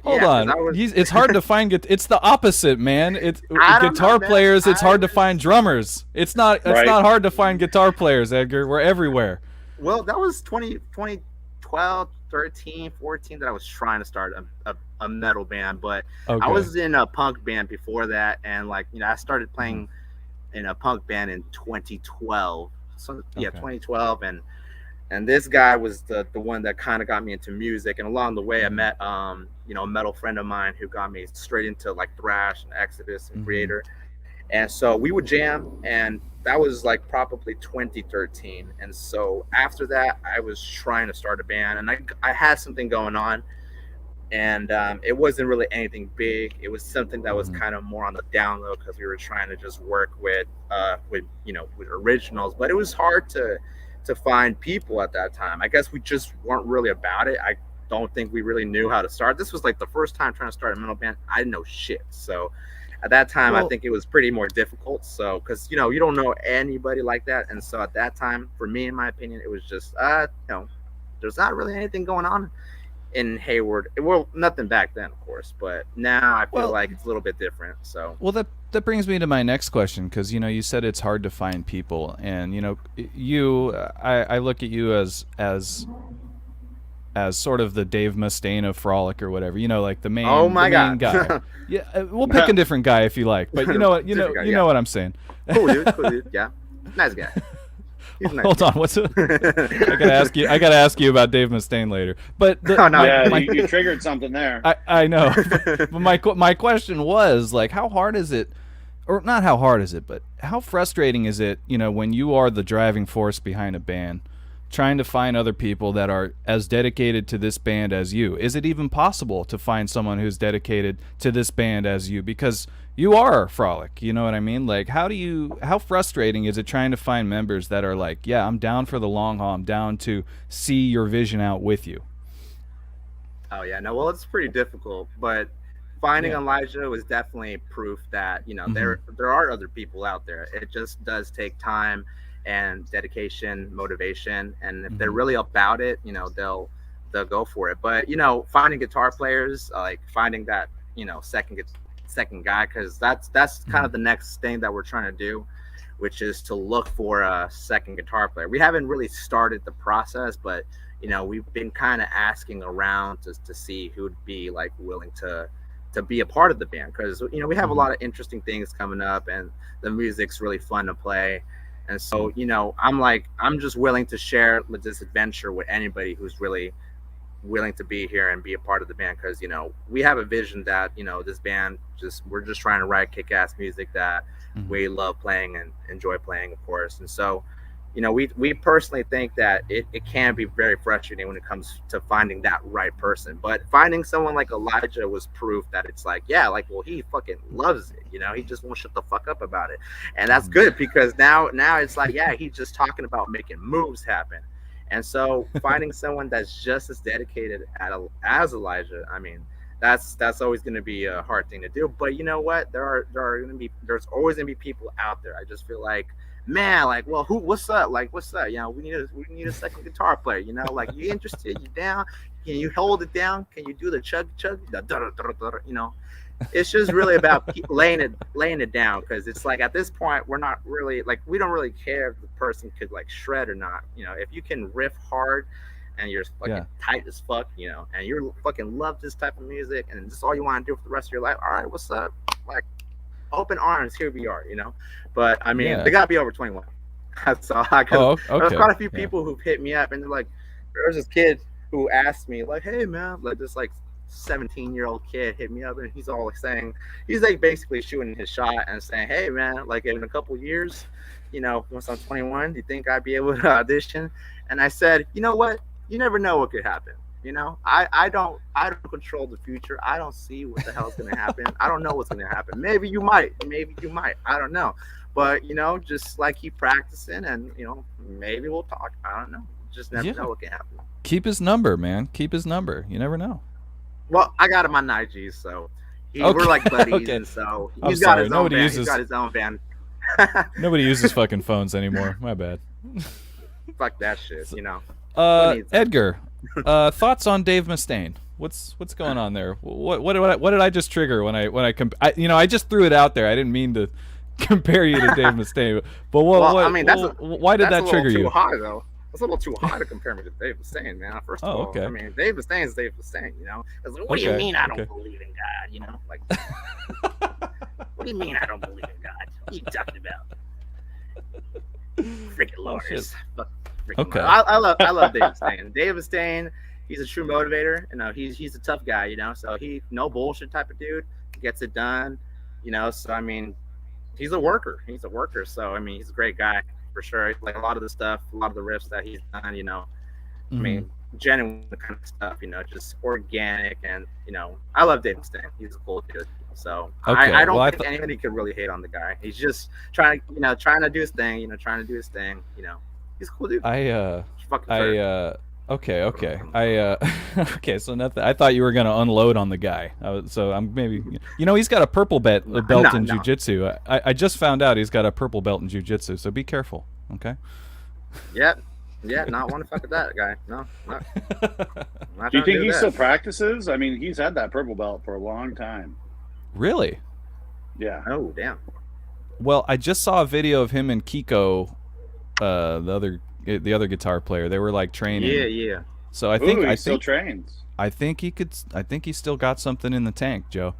Hold on. It's hard to find. It's the opposite, man. It's guitar players. It's hard to find drummers. It's not hard to find guitar players, Edgar. We're everywhere. Well, that was 2012, 13, 14 that I was trying to start a metal band, but I was in a punk band before that, and like I started playing in a punk band in 2012. So 2012, and this guy was the one that kind of got me into music. And along the way, I met a metal friend of mine who got me straight into like thrash and Exodus and Creator. And so we would jam, and that was like probably 2013. And so after that, I was trying to start a band, and I had something going on, and it wasn't really anything big. It was something that was kind of more on the down low, because we were trying to just work with originals, but it was hard to find people at that time. I guess we just weren't really about it. I don't think we really knew how to start. This was like the first time trying to start a metal band. I didn't know shit. So at that time, I think it was pretty more difficult. So, because you don't know anybody like that, and so at that time, for me, in my opinion, it was just there's not really anything going on in Hayward. Well, nothing back then, of course, but now I feel like it's a little bit different. So that brings me to my next question, because you said it's hard to find people, and I look at you as sort of the Dave Mustaine of Frolic or whatever, like the main main guy. Yeah, we'll pick a different guy if you like, but you know what I'm saying. Cool dude, yeah, nice guy. Hold on, I gotta ask you about Dave Mustaine later. But you triggered something there. I know. But my question was like, how hard is it, or not how hard is it, but how frustrating is it, when you are the driving force behind a band, trying to find other people that are as dedicated to this band as you? Is it even possible to find someone who's dedicated to this band as you? Because you are Frolic, you know what I mean? Like, how frustrating is it trying to find members that are like, yeah, I'm down for the long haul, I'm down to see your vision out with you? Oh yeah, no, well, it's pretty difficult, but finding Elijah was definitely proof that there are other people out there. It just does take time and dedication, motivation, and if they're really about it, they'll go for it. But finding guitar players, like finding that second guy, because that's kind of the next thing that we're trying to do, which is to look for a second guitar player. We haven't really started the process, but we've been kind of asking around to see who'd be like willing to be a part of the band, because we have a lot of interesting things coming up, and the music's really fun to play. And so I'm just willing to share this adventure with anybody who's really willing to be here and be a part of the band, because we have a vision that this band we're just trying to write kick-ass music that we love playing and enjoy playing, of course. And so we personally think that it can be very frustrating when it comes to finding that right person, but finding someone like Elijah was proof that it's like, yeah, like, well, he fucking loves it, he just won't shut the fuck up about it. And that's good, because now it's like, yeah, he's just talking about making moves happen. And so finding someone that's just as dedicated as Elijah, I mean, that's always going to be a hard thing to do. But you know what? There's always going to be people out there. I just feel like, man, like, well, what's up? Like, what's up? We need a second guitar player. Like, you interested? You down? Can you hold it down? Can you do the chug? It's just really about laying it down, because it's like, at this point, we're not really like, we don't really care if the person could like shred or not. If you can riff hard and you're fucking tight as fuck, and you fucking love this type of music and this is all you want to do for the rest of your life, all right, what's up? Like, open arms, here we are, But I mean, they gotta be over 21. That's all. There's quite a few people who've hit me up, and they're like, there's this kid who asked me, like, hey man, like, this like 17-year-old kid hit me up, and he's all like saying, he's like basically shooting his shot and saying, hey man, like, in a couple years, once I'm 21, do you think I'd be able to audition? And I said, you know what, you never know what could happen. I don't control the future. I don't see what the hell's gonna happen. I don't know what's gonna happen. Maybe you might. I don't know. But just like, keep practicing, and maybe we'll talk. I don't know. Just never know what can happen. Keep his number, man. Keep his number. You never know. Well, I got him on IG, so we're like buddies, and so he's got his own band. He's got his own band. Nobody uses fucking phones anymore. My bad. Fuck that shit. Edgar, thoughts on Dave Mustaine? What's going on there? What did I just trigger when I just threw it out there. I didn't mean to compare you to Dave Mustaine, but why did that trigger you? Too high, though. It's a little too high to compare me to Dave Mustaine, man. First of all, I mean, Dave Mustaine is Dave Mustaine, It's like, what do you mean I don't believe in God? Like, what do you mean I don't believe in God? What are you talking about? Freaking Lars. Okay. I love Dave Mustaine. Dave Mustaine, he's a true motivator. He's a tough guy. So he no bullshit type of dude. He gets it done. So I mean, he's a worker. So I mean, he's a great guy for sure. Like, a lot of the stuff, a lot of the riffs that he's done. I mean, genuine kind of stuff. Just organic, and I love Dave Mustaine. He's a cool dude. So I don't think anybody could really hate on the guy. He's just trying to do his thing. Trying to do his thing. He's a cool dude. Okay, so nothing. I thought you were gonna unload on the guy. So I'm maybe, he's got a purple belt in jiu-jitsu. I just found out he's got a purple belt in jiu-jitsu. So be careful, okay? Yeah, not want to fuck with that guy. No. Do you think he still practices? I mean, he's had that purple belt for a long time. Really? Yeah. Oh, damn. Well, I just saw a video of him and Kiko, the other guitar player. They were like training. Yeah. So I think he still trains. I think he still got something in the tank, Joe.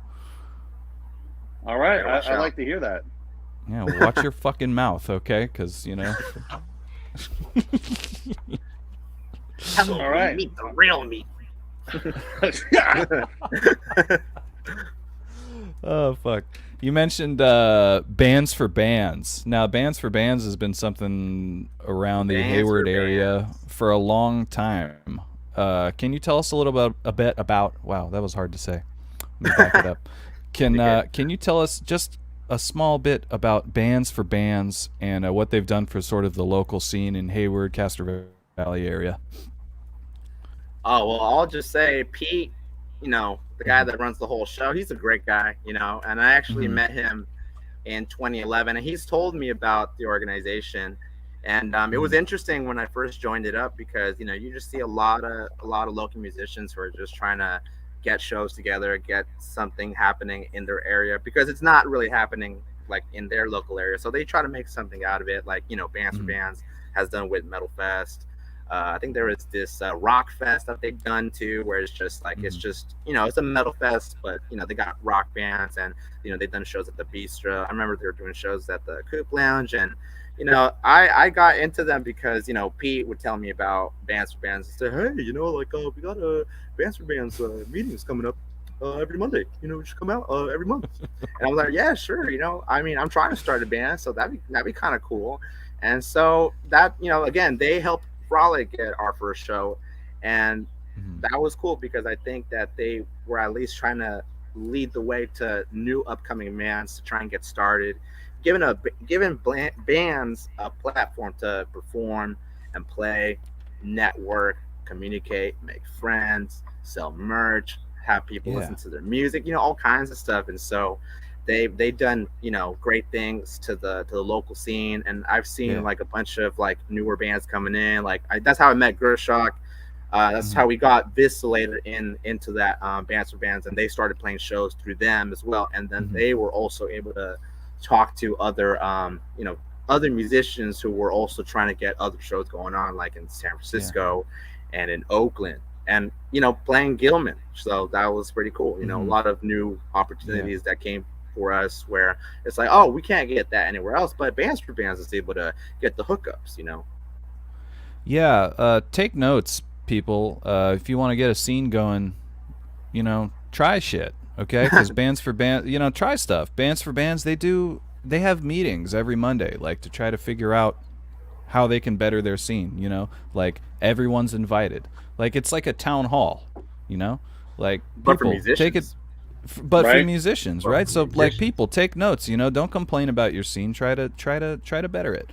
All right, I like to hear that. Yeah, well, watch your fucking mouth, okay? Because All right, meet the real me. Oh fuck. You mentioned Bands for Bands. Now, Bands for Bands has been something around the Hayward area for a long time. Can you tell us a bit about? Wow, that was hard to say. Let me back it up. Can you tell us just a small bit about Bands for Bands and what they've done for sort of the local scene in Hayward, Castro Valley area? Oh, well, I'll just say Pete, the guy that runs the whole show, he's a great guy, and I actually met him in 2011, and he's told me about the organization, and it was interesting when I first joined it up, because you just see a lot of local musicians who are just trying to get shows together, get something happening in their area, because it's not really happening like in their local area, so they try to make something out of it, like Bands for Bands has done with Metal Fest. I think there is this rock fest that they've done too, where it's just like it's just it's a metal fest, but they got rock bands, and they've done shows at the Bistro. I remember they were doing shows at the Coop Lounge, and I got into them because Pete would tell me about bands for bands and say, hey, like we got a bands for bands meetings coming up every Monday. We should come out every month. And I was like, yeah, sure. I mean, I'm trying to start a band, so that'd be kind of cool. And so that again, they helped Frolic get our first show, and that was cool because I think that they were at least trying to lead the way to new upcoming bands to try and get started, giving bands a platform to perform and play, network, communicate, make friends, sell merch, have people listen to their music, all kinds of stuff. And so they've done great things to the local scene, and I've seen like a bunch of like newer bands coming in. Like that's how I met Gershok. That's how we got Vislated into that bands for bands, and they started playing shows through them as well. And then they were also able to talk to other other musicians who were also trying to get other shows going on, like in San Francisco and in Oakland, and playing Gilman. So that was pretty cool. A lot of new opportunities that came for us where it's like, oh, we can't get that anywhere else, but bands for bands is able to get the hookups. Take notes, people. If you want to get a scene going, try shit, okay? Because bands for bands, try stuff. Bands for bands, they have meetings every Monday, like to try to figure out how they can better their scene. Like everyone's invited. Like it's like a town hall, like but people for musicians. take it. But for musicians, right? So like people take notes. Don't complain about your scene. Try to better it.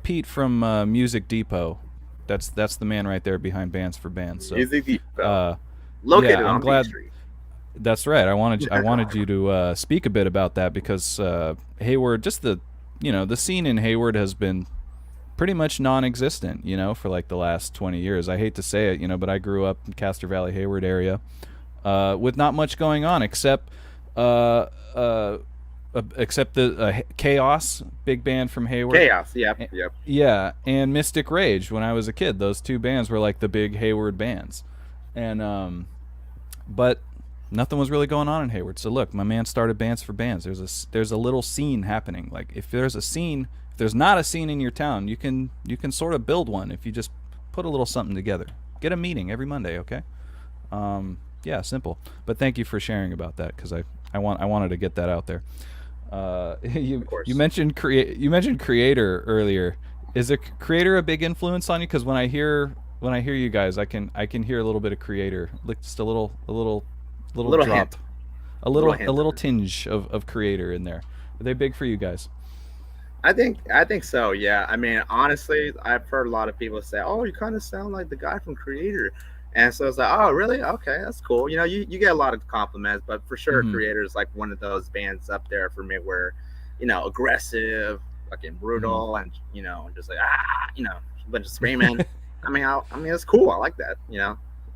Pete from Music Depot. That's the man right there behind Bands for Bands. So, Music Depot. Located on Main Street. That's right. I wanted you to speak a bit about that because Hayward, just the scene in Hayward has been pretty much non-existent, for like the last 20 years. I hate to say it, but I grew up in Castro Valley, Hayward area, with not much going on except the Chaos, big band from Hayward. Chaos, yep. Yeah, and Mystic Rage. When I was a kid, those two bands were like the big Hayward bands, and but nothing was really going on in Hayward. So look, my man started Bands for Bands. There's a little scene happening. Like if there's not a scene in your town, you can sort of build one if you just put a little something together. Get a meeting every Monday, okay? Simple. But thank you for sharing about that because I wanted to get that out there. You mentioned Creator earlier. Is a Creator a big influence on you? Because when I hear you guys, I can hear a little bit of Creator, like just a little drop, hint. a little tinge of Creator in there. Are they big for you guys? I think so. Yeah. I mean, honestly, I've heard a lot of people say, "Oh, you kind of sound like the guy from Creator." And so it's like, oh, really? Okay, that's cool. You get a lot of compliments, but for sure, Creator is like one of those bands up there for me where, aggressive, fucking brutal, and just like a bunch of screaming. I mean, it's cool. I like that.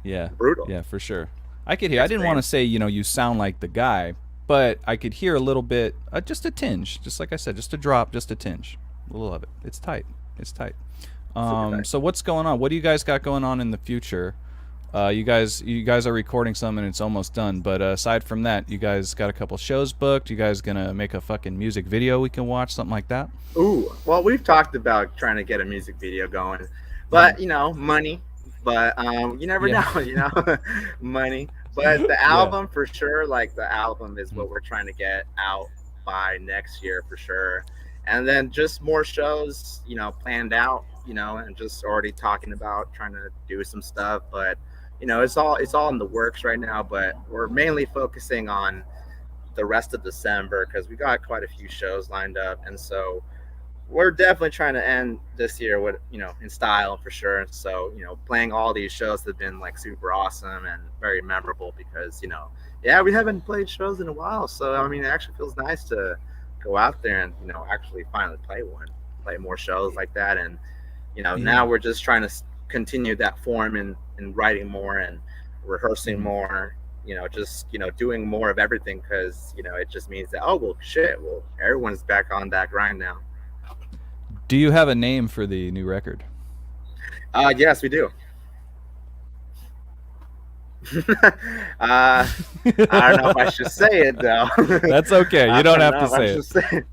Yeah, brutal. Yeah, for sure. I could hear. I didn't want to say you sound like the guy, but I could hear a little bit, just a tinge, just like I said, just a drop, just a tinge, a little of it. It's tight. So what's going on? What do you guys got going on in the future? You guys are recording something and it's almost done, but aside from that, you guys got a couple shows booked. You guys gonna make a fucking music video we can watch, something like that? Ooh, well, we've talked about trying to get a music video going, but money. But you never know, money. But the album for sure, like the album is what we're trying to get out by next year for sure, and then just more shows, planned out, and just already talking about trying to do some stuff, but. It's all in the works right now, but we're mainly focusing on the rest of December because we got quite a few shows lined up, and so we're definitely trying to end this year with in style for sure. So playing all these shows have been like super awesome and very memorable because we haven't played shows in a while, so I mean it actually feels nice to go out there and actually finally play more shows like that, and now we're just trying to continue that form and writing more and rehearsing more, just doing more of everything because it just means that everyone's back on that grind now. Do you have a name for the new record? Yes, we do. I don't know if I should say it though. That's okay. You don't have to say it.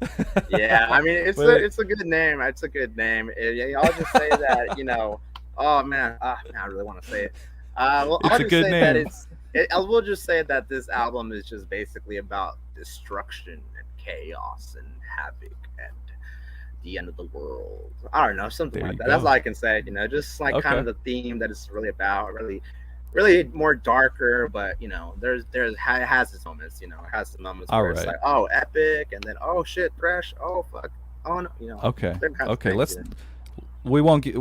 Yeah, I mean it's a good name. It's a good name. I'll just say that oh man, I really want to say it. Well, it's I'll a just good say name. that I will just say that this album is just basically about destruction and chaos and havoc and the end of the world. I don't know, something like that. Go. That's all I can say. Just like kind of the theme that it's really about. Really more darker, but it has its moments. It has the moments where it's like, oh, epic, and then oh shit, thrash, oh fuck, oh no, Okay. We won't give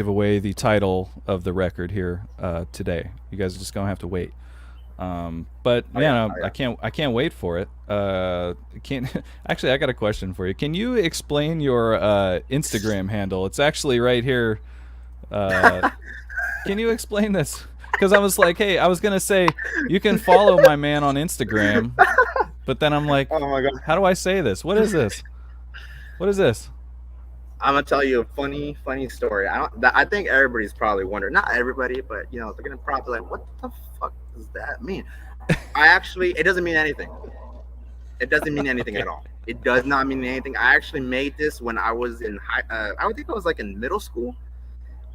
away the title of the record here today. You guys are just gonna have to wait. But I can't wait for it. Actually, I got a question for you. Can you explain your Instagram handle? It's actually right here. Can you explain this? Because I was like, hey, I was gonna say you can follow my man on Instagram, but then I'm like, oh my god, how do I say this? What is this? What is this? I'm gonna tell you a funny story. I think everybody's probably wondering. Not everybody, but they're gonna probably like, what the fuck does that mean? It doesn't mean anything. It doesn't mean anything at all. It does not mean anything. I actually made this when I was in I would think I was like in middle school.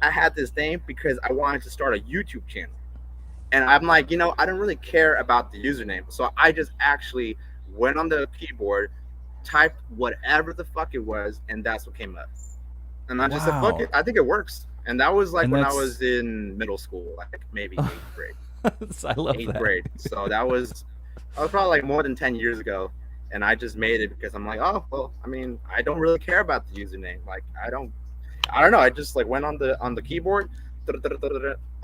I had this name because I wanted to start a YouTube channel. And I'm like, I don't really care about the username. So I just actually went on the keyboard, typed whatever the fuck it was, and that's what came up. And I just said, fuck it, I think it works. And that was like when I was in middle school, like maybe 8th grade. I love 8th that. grade. So I was probably like more than 10 years ago. And I just made it because I'm like, oh, well, I mean, I don't really care about the username. Like, I don't know. I just like went on the keyboard.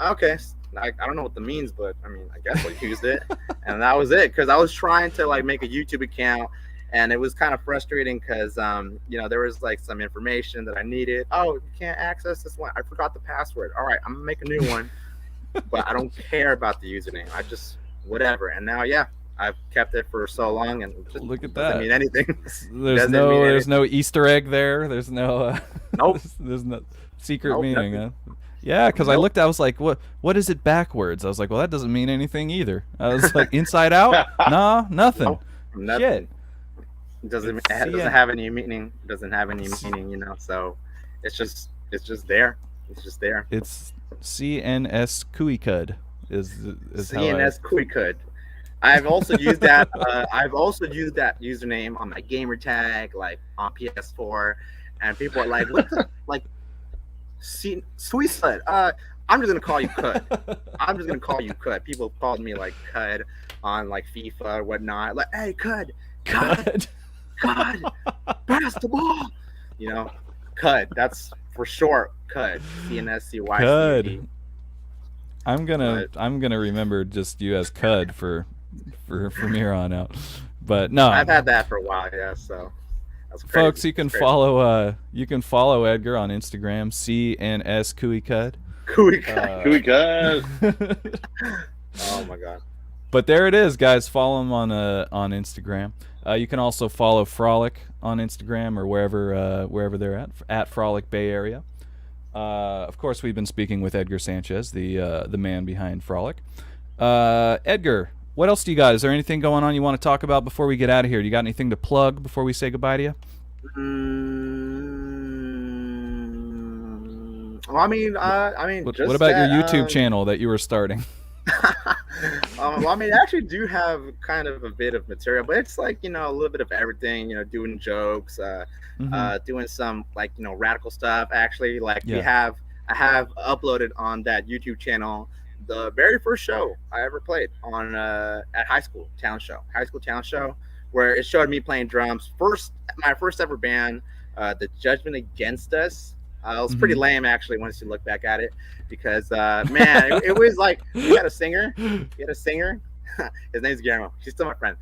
Okay, I don't know what that means, but I mean, I guess I used it, and that was it. Because I was trying to like make a YouTube account, and it was kind of frustrating because there was like some information that I needed. Oh, you can't access this one. I forgot the password. All right, I'm gonna make a new one, but I don't care about the username. I just whatever. And now, I've kept it for so long, and it just look at doesn't that. mean anything. There's no Easter egg there. There's no nope. There's no secret meaning. Huh? Yeah, because I looked. I was like, what is it backwards? I was like, well, that doesn't mean anything either. I was like, inside out? Nah, nothing. Nope, nothing. Shit. It doesn't have any meaning. It doesn't have any meaning. So it's just there. It's just there. It's CNS Kuikud is CNS Kuikud. I've also used that. I've also used that username on my gamer tag, like on PS4, and people are like, "What the like?" Sweet Sled. I'm just gonna call you Cud. I'm just gonna call you Cud. People called me like Cud on like FIFA or whatnot. Like, hey, Cud, pass the ball. Cud. That's for short. Cud. CNSCY. Cud. I'm gonna remember just you as Cud from here on out. But no, I've had that for a while, so that's crazy. Folks, you can follow Edgar on Instagram, CNS Kuikud. Kuikud. Oh my god. But there it is, guys. Follow him on Instagram. You can also follow Frolic on Instagram or wherever they're at Frolic Bay Area. Of course, we've been speaking with Edgar Sanchez, the man behind Frolic. Edgar, what else do you got? Is there anything going on you want to talk about before we get out of here? Do you got anything to plug before we say goodbye to you? Well, I mean, what about your YouTube channel that you were starting? Well, I mean, I actually do have kind of a bit of material, but it's like, a little bit of everything, doing jokes, doing some like, radical stuff. Actually, like I have uploaded on that YouTube channel the very first show I ever played on at high school talent show, where it showed me playing drums. My first ever band, the Judgment Against Us. It was pretty lame, actually, once you look back at it, because man, it was like we had a singer. His name's Guillermo. He's still my friend,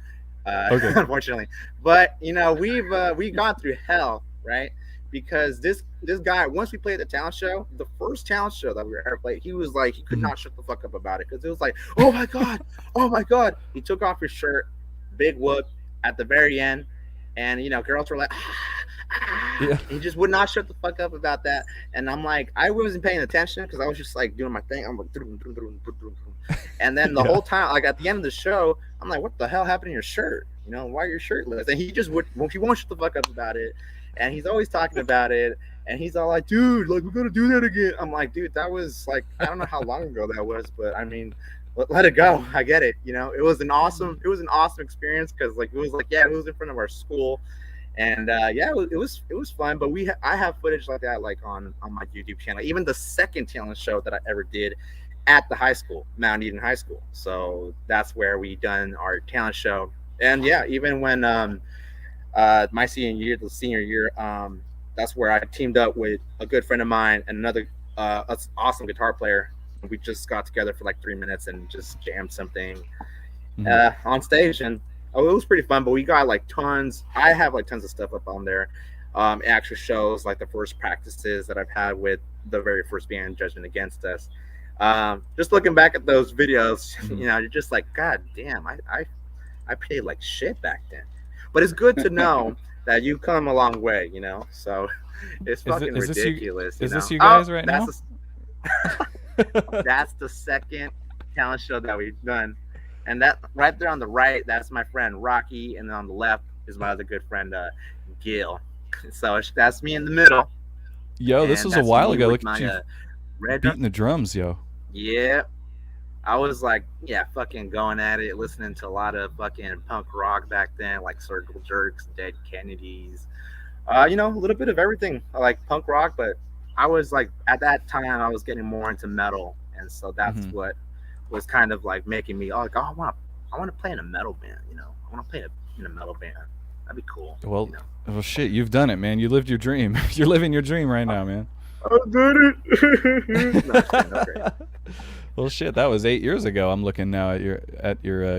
unfortunately. But we've gone through hell, right? Because this guy, once we played the talent show, the first talent show that we ever played, he was like, he could not shut the fuck up about it, because it was like, oh my god. He took off his shirt, big whoop at the very end, and girls were like, Yeah. He just would not shut the fuck up about that. And I'm like, I wasn't paying attention because I was just like doing my thing. I'm like, and then the whole time, like at the end of the show, I'm like, what the hell happened to your shirt? You know, why are you shirtless? And he just he won't shut the fuck up about it. And he's always talking about it. And he's all like, dude, like, we're going to do that again. I'm like, dude, that was like, I don't know how long ago that was, but I mean, let it go. I get it. You know, it was an awesome experience because like, it was like, yeah, it was in front of our school. And yeah, it was fun. But I have footage like that, like on my YouTube channel, even the second talent show that I ever did at the high school, Mount Eden High School. So that's where we done our talent show. And yeah, even when my senior year, that's where I teamed up with a good friend of mine and another awesome guitar player. We just got together for like 3 minutes and just jammed something on stage, and it was pretty fun. But we got like tons. I have like tons of stuff up on there. Extra shows, like the first practices that I've had with the very first band, Judgment Against Us. Just looking back at those videos, you know, you're just like, God damn, I played like shit back then. But it's good to know that you've come a long way, you know. So it's fucking ridiculous. Is this you guys right now? That's the second talent show that we've done, and that right there on the right, that's my friend Rocky, and then on the left is my other good friend Gil. So that's me in the middle. Yo, this was a while ago. Look at you red beating the drums, yo. Yeah, I was like, yeah, fucking going at it, listening to a lot of fucking punk rock back then, like Circle Jerks, Dead Kennedys, you know, a little bit of everything, like punk rock. But I was like, at that time, I was getting more into metal, and so that's what was kind of like making me like, oh, I want to play in a metal band, you know, I want to play in a metal band. That'd be cool. Well, you know? Well, shit, you've done it, man. You lived your dream. You're living your dream right now, man. I did it. No, great. Well, shit, that was 8 years ago. I'm looking now at your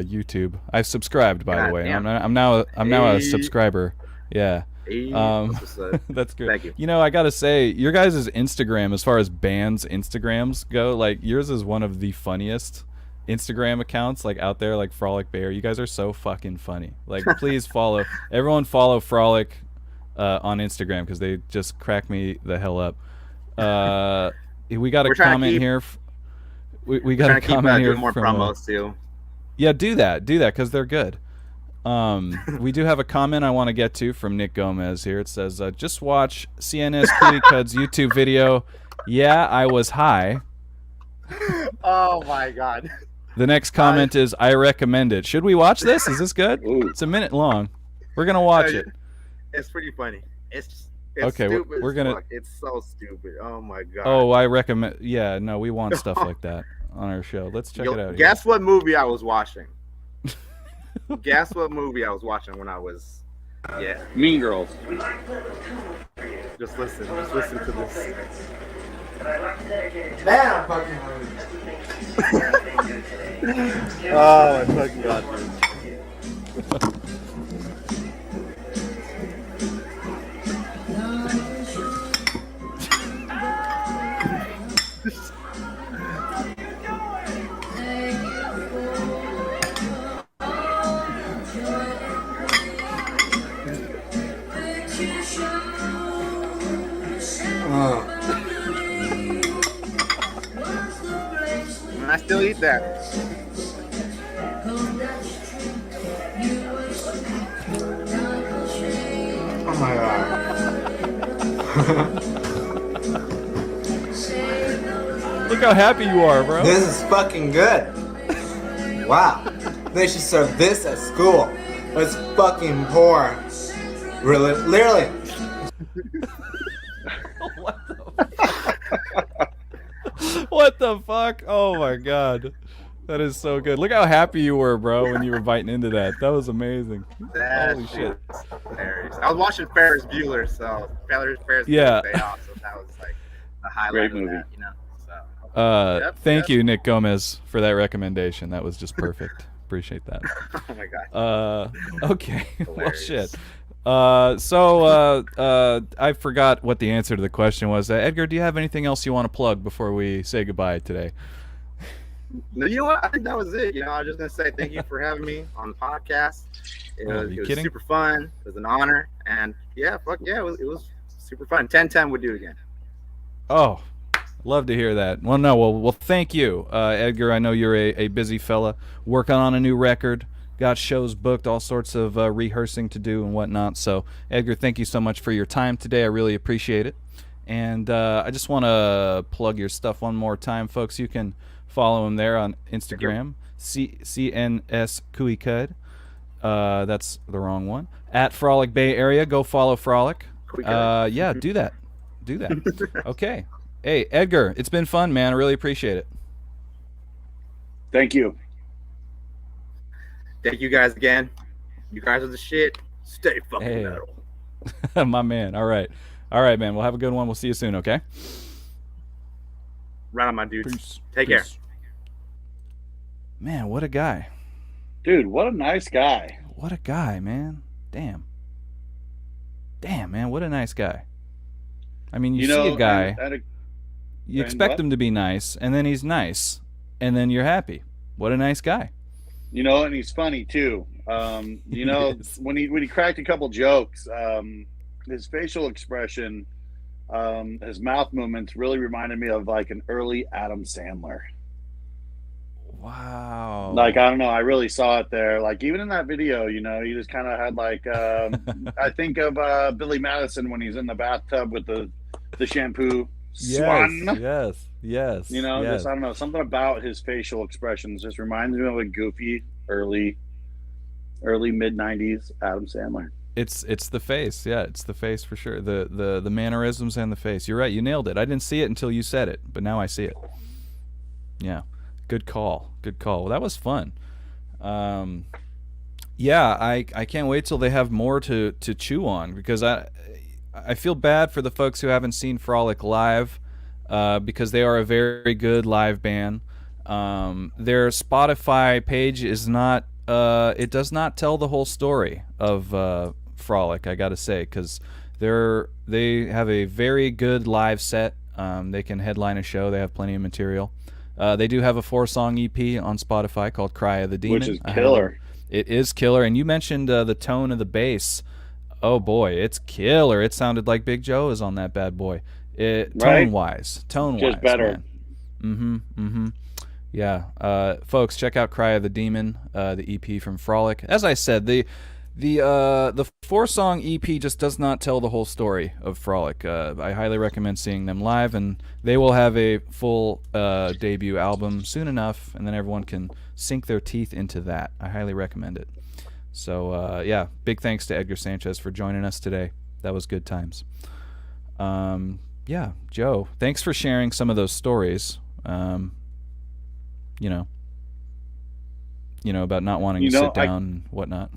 YouTube. I've subscribed, by the way. I'm now a subscriber. Yeah. That's good. Thank you. You know, I gotta say, your guys' Instagram, as far as bands' Instagrams go, like yours is one of the funniest Instagram accounts like out there, like Frolic Bear. You guys are so fucking funny. Like, please follow everyone. Follow Frolic on Instagram because they just crack me the hell up. We got a comment here. We got a comment here. Doing more promos too. Yeah, do that because they're good. We do have a comment I want to get to from Nick Gomez here. It says, just watch CNS Cutie Cud's YouTube video. Yeah, I was high. Oh my god. The next comment is, I recommend it. Should we watch this? Is this good? Ooh. It's a minute long. We're going to watch it. It's pretty funny. It's okay, stupid. We're going to... It's so stupid. Oh my god. Oh, I recommend... Yeah, no, we want stuff like that on our show. Let's check it out. Guess what movie I was watching? Guess what movie I was watching when I was... Yeah. Mean Girls. Just listen to this. Damn, fucking movie. Oh my fucking god, dude. I still eat that. Oh my god. Look how happy you are, bro. This is fucking good. Wow. They should serve this at school. It's fucking poor. Really? Literally. What the fuck? Oh my god. That is so good. Look how happy you were, bro, when you were biting into that. That was amazing. Holy shit. Hilarious. I was watching Ferris Bueller, so Ferris Bueller's Day Off, so that was like the highlight of that, you know. So thank you, Nick Gomez, for that recommendation. That was just perfect. Appreciate that. Oh my god. Okay. Well, shit. So I forgot what the answer to the question was. Edgar, do you have anything else you want to plug before we say goodbye today? No, you know what? I think that was it. You know, I was just gonna say thank you for having me on the podcast, It Oh, was, you it was kidding? super fun. It was an honor, and yeah, fuck yeah, it was super fun. 10/10 would do it again. Oh, love to hear that. Well, no, well, thank you, Edgar. I know you're a busy fella, working on a new record, got shows booked, all sorts of rehearsing to do and whatnot. So, Edgar, thank you so much for your time today. I really appreciate it. And I just want to plug your stuff one more time, folks. You can follow him there on Instagram, CNS Kuikud. That's the wrong one. At Frolic Bay Area, go follow Frolic. Yeah, do that. Do that. Okay. Hey, Edgar, it's been fun, man. I really appreciate it. Thank you. Thank you guys again. You guys are the shit. Stay fucking metal. My man. All right. All right, man. We'll have a good one. We'll see you soon, okay? Right on, my dudes. Peace. Take care. Man, what a guy. Dude, what a nice guy. What a guy, man. Damn. Damn, man. What a nice guy. I mean, you see a guy, you expect him to be nice, and then he's nice, and then you're happy. What a nice guy. You know, and he's funny too. You know, when he cracked a couple jokes, his facial expression, his mouth movements really reminded me of like an early Adam Sandler. Wow. Like, I don't know, I really saw it there. Like, even in that video, you know, he just kind of had like, I think of Billy Madison when he's in the bathtub with the shampoo swan. Yes. You know, just, I don't know, something about his facial expressions just reminds me of a goofy early mid-90s Adam Sandler. It's the face. Yeah, it's the face for sure. The mannerisms and the face. You're right. You nailed it. I didn't see it until you said it, but now I see it. Yeah. Good call. Good call. Well, that was fun. Yeah, I can't wait till they have more to chew on, because I feel bad for the folks who haven't seen Frolic live, because they are a very good live band. Their Spotify page is not it does not tell the whole story of Frolic, I gotta say, because they have a very good live set. They can headline a show. They have plenty of material. They do have a 4-song EP on Spotify called Cry of the Demon. Which is killer. It is killer. And you mentioned the tone of the bass. Oh, boy, it's killer. It sounded like Big Joe is on that bad boy. Tone-wise. Just better. Yeah. Folks, check out Cry of the Demon, the EP from Frolic. As I said, the 4-song EP just does not tell the whole story of Frolic. I highly recommend seeing them live, and they will have a full debut album soon enough, and then everyone can sink their teeth into that. I highly recommend it. So, yeah, big thanks to Edgar Sanchez for joining us today. That was good times. Yeah, Joe, thanks for sharing some of those stories. You know, about not wanting to sit down and whatnot.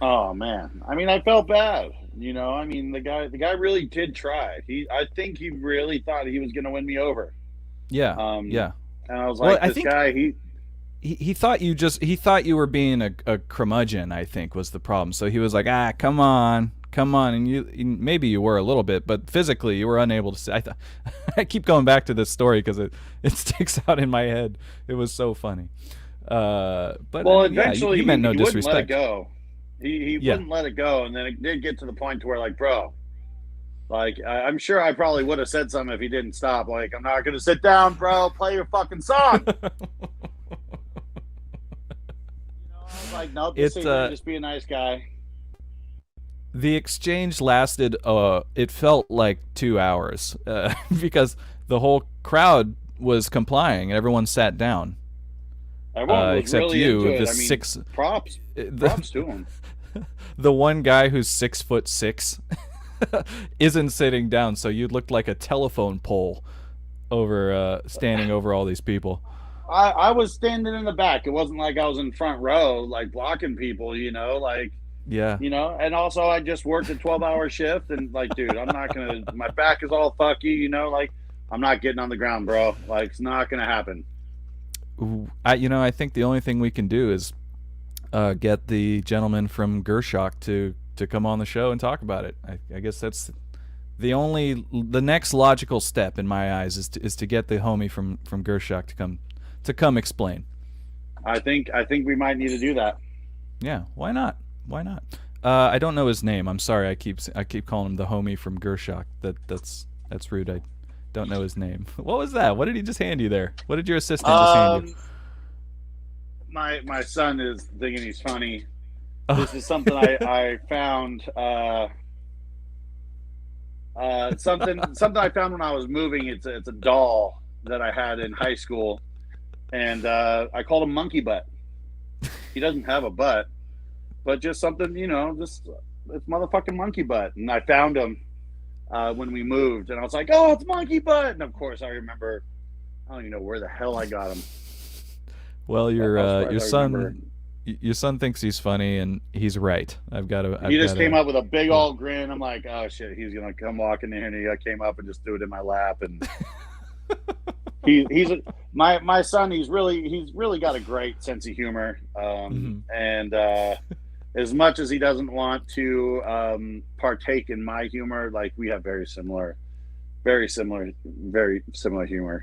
Oh man, I mean, I felt bad. You know, I mean, the guy really did try. I think he really thought he was going to win me over. Yeah. Yeah. And I was like, well, he thought you were being a curmudgeon, I think, was the problem. So he was like, come on, and maybe you were a little bit, but physically you were unable to say. I keep going back to this story because it sticks out in my head. It was so funny. But well, eventually you meant no he disrespect. Wouldn't let it go. He wouldn't let it go, and then it did get to the point to where, like, bro, like, I'm sure I probably would have said something if he didn't stop. Like, I'm not gonna sit down, bro. Play your fucking song. I was like, nope, just be a nice guy. The exchange lasted, it felt like 2 hours, because the whole crowd was complying and everyone sat down. Everyone was except really you, into the it. I mean, six. Props to him. The one guy who's 6'6" isn't sitting down, so you looked like a telephone pole over standing over all these people. I was standing in the back. It wasn't like I was in front row, like blocking people, you know, like, yeah, you know. And also, I just worked a 12-hour shift, and like, dude, I'm not gonna. My back is all fucky, you know. Like, I'm not getting on the ground, bro. Like, it's not gonna happen. I think the only thing we can do is get the gentleman from Gershok to come on the show and talk about it. I guess that's the next logical step in my eyes is to get the homie from Gershok to come explain. I think we might need to do that. Yeah, why not? Why not? I don't know his name. I'm sorry. I keep calling him the homie from Gershak. That's rude. I don't know his name. What was that? What did he just hand you there? What did your assistant just hand you? My son is thinking he's funny. Oh. This is something I found. Something I found when I was moving. It's a doll that I had in high school, and I called him Monkey Butt. He doesn't have a butt, but just something, just it's motherfucking Monkey Butt. And I found him when we moved, and I was like, oh, it's Monkey Butt. And of course, I remember, I don't even know where the hell I got him. Well, your son thinks he's funny, and he's right. He just came up with a big old grin. I'm like, oh shit, he's gonna come walking in, and he came up and just threw it in my lap, and my son. He's really got a great sense of humor, and as much as he doesn't want to partake in my humor, like we have very similar humor.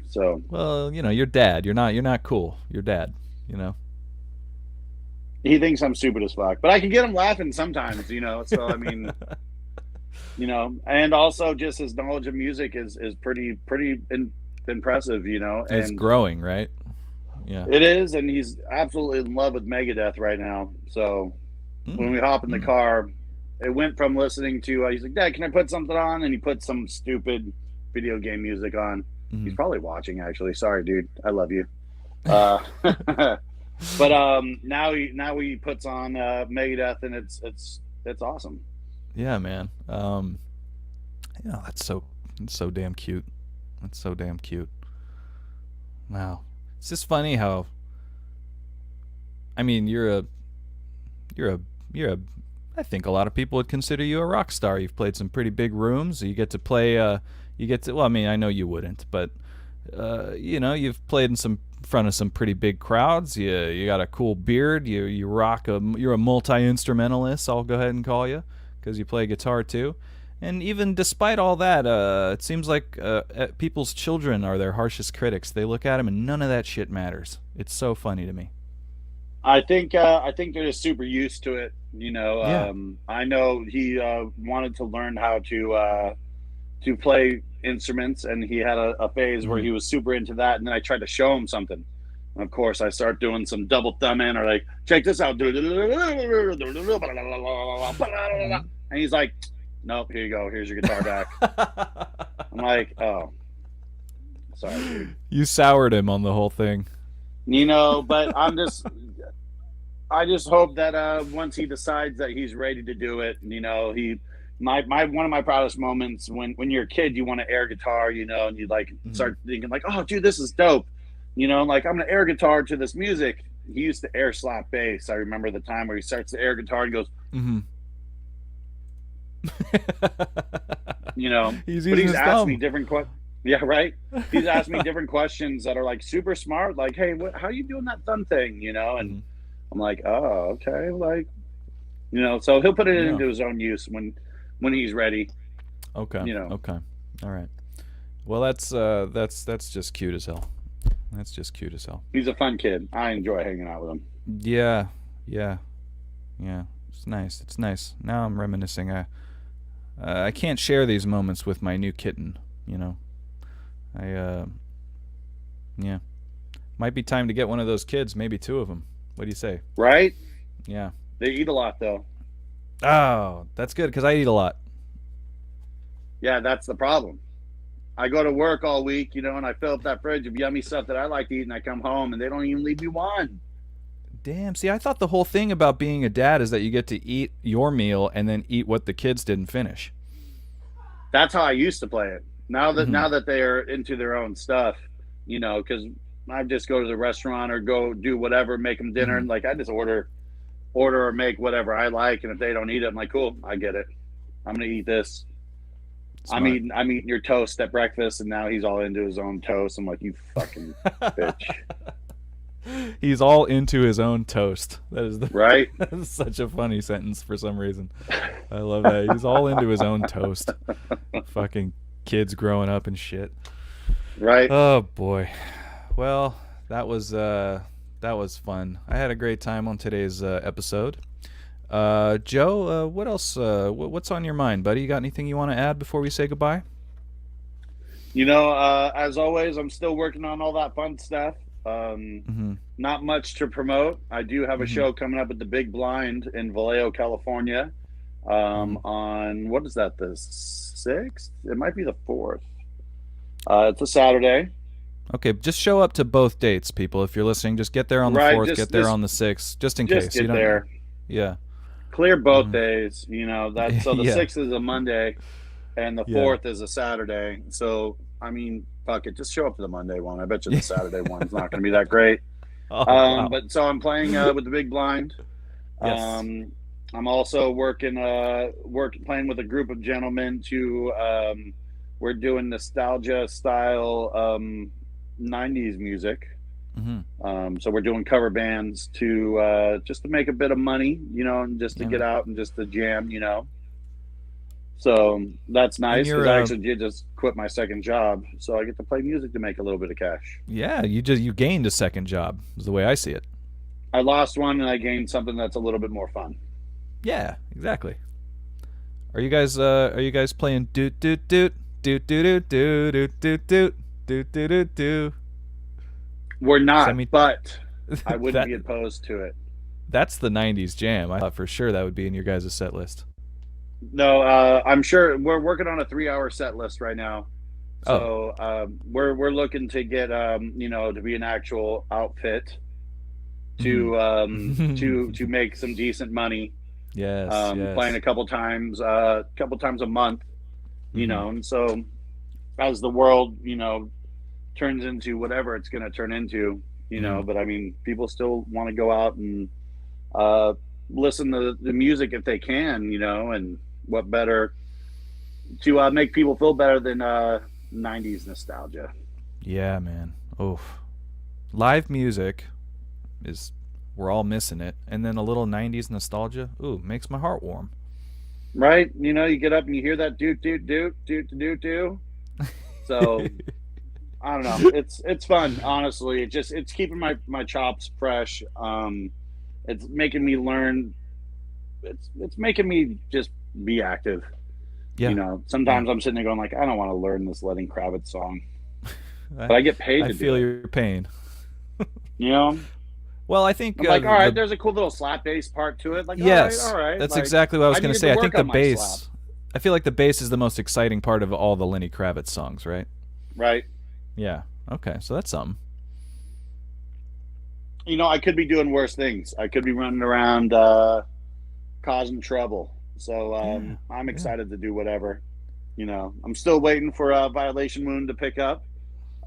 So, well, you're dad. You're not cool. You're dad. He thinks I'm stupid as fuck, but I can get him laughing sometimes. So I mean, and also just his knowledge of music is pretty impressive. It's growing, right? Yeah, it is, and he's absolutely in love with Megadeth right now. So when we hop in the car, it went from listening to he's like, Dad, can I put something on? And he put some stupid video game music on. He's probably watching, actually. Sorry, dude. I love you. But now he puts on Megadeth, and it's awesome. Yeah, man. That's so damn cute. That's so damn cute. Wow. It's just funny how, I mean, you're a I think a lot of people would consider you a rock star. You've played some pretty big rooms. You get to play well, I mean, I know you wouldn't, but you've played in front of some pretty big crowds. You got a cool beard. You rock you're a multi-instrumentalist, I'll go ahead and call you, because you play guitar too. And even despite all that, it seems like people's children are their harshest critics. They look at them and none of that shit matters. It's so funny to me. I think they're just super used to it. Yeah. I know he wanted to learn how to play instruments, and he had a phase where he was super into that. And then I tried to show him something, and of course I start doing some double thumbing or like, check this out, dude. And he's like, nope, here you go. Here's your guitar back. I'm like, oh, sorry, dude. You soured him on the whole thing. But I just hope that once he decides that he's ready to do it, one of my proudest moments when you're a kid, you want to air guitar, and you like start thinking like, oh, dude, this is dope, like I'm gonna air guitar to this music. He used to air slap bass. I remember the time where he starts to air guitar and goes, he's asked me different questions. Yeah, right. He's asked me different questions that are like super smart, like, hey, how are you doing that thumb thing, and I'm like, oh, okay, like, so he'll put it into his own use when he's ready. Okay. Okay. All right. Well, that's just cute as hell. That's just cute as hell. He's a fun kid. I enjoy hanging out with him. Yeah. It's nice. It's nice. Now I'm reminiscing. I can't share these moments with my new kitten. Might be time to get one of those kids. Maybe two of them. What do you say? Right? Yeah. They eat a lot, though. Oh, that's good, because I eat a lot. Yeah, that's the problem. I go to work all week, and I fill up that fridge of yummy stuff that I like to eat, and I come home, and they don't even leave me one. Damn. See, I thought the whole thing about being a dad is that you get to eat your meal and then eat what the kids didn't finish. That's how I used to play it. Now that they are into their own stuff, because I just go to the restaurant or go do whatever, make them dinner, and like I just order or make whatever I like, and if they don't eat it, I'm like, cool, I get it. I'm gonna eat this. Smart. I'm eating your toast at breakfast, and now he's all into his own toast. I'm like, you fucking bitch. He's all into his own toast. That is right. That is such a funny sentence for some reason. I love that. He's all into his own toast. Fucking kids growing up and shit. Right. Oh boy. Well, that was fun. I had a great time on today's episode. Joe, what else? What's on your mind, buddy? You got anything you want to add before we say goodbye? As always, I'm still working on all that fun stuff. Not much to promote. I do have a show coming up at the Big Blind in Vallejo, California. On what is that? The 6th? It might be the 4th. It's a Saturday. Okay, just show up to both dates, people. If you're listening, just get there on the 4th, get there on the 6th, just in case. Just get there. Yeah. Clear both days. That. So the Yeah. 6th is a Monday, and the 4th is a Saturday. So I mean, fuck it, just show up to the Monday one. I bet you the Saturday one's not going to be that great. Wow. But so I'm playing with the Big Blind. Yes. I'm also playing with a group of gentlemen to we're doing nostalgia style 90s music. So we're doing cover bands to just to make a bit of money, and just to get out and just to jam, So that's nice because I actually did just quit my second job, so I get to play music to make a little bit of cash. Yeah, you gained a second job, is the way I see it. I lost one and I gained something that's a little bit more fun. Yeah, exactly. Are you guys playing doot doot doot doot doot doot doot doot doot doot doot doot? We're not, but I wouldn't be That- opposed to it. That's the 90s jam. I thought for sure that would be in your guys' set list. No, I'm sure we're working on a 3-hour set list right now. So we're looking to get to be an actual outfit to make some decent money. Yes, Playing a couple times a month, and so as the world, turns into whatever it's going to turn into, but I mean, people still want to go out and listen to the music if they can, and what better to make people feel better than 90s nostalgia. Yeah, man. Oof. Live music we're all missing it, and then a little 90s nostalgia, makes my heart warm. Right? You get up and you hear that doot doot doot doot doot doot. So I don't know. It's fun, honestly. It's keeping my chops fresh. It's making me learn. It's making me just be active. Yeah. Sometimes I'm sitting there going like, I don't want to learn this Lenny Kravitz song, but I get paid to do it. I feel your pain. Well, I think I'm like, all right, there's a cool little slap bass part to it. Like, yes, all right. That's like, exactly what I was going to say. I think the bass. slap. I feel like the bass is the most exciting part of all the Lenny Kravitz songs, right? Right. Yeah. Okay, so that's something. I could be doing worse things. I could be running around causing trouble. So I'm excited to do whatever. I'm still waiting for Violation Moon to pick up.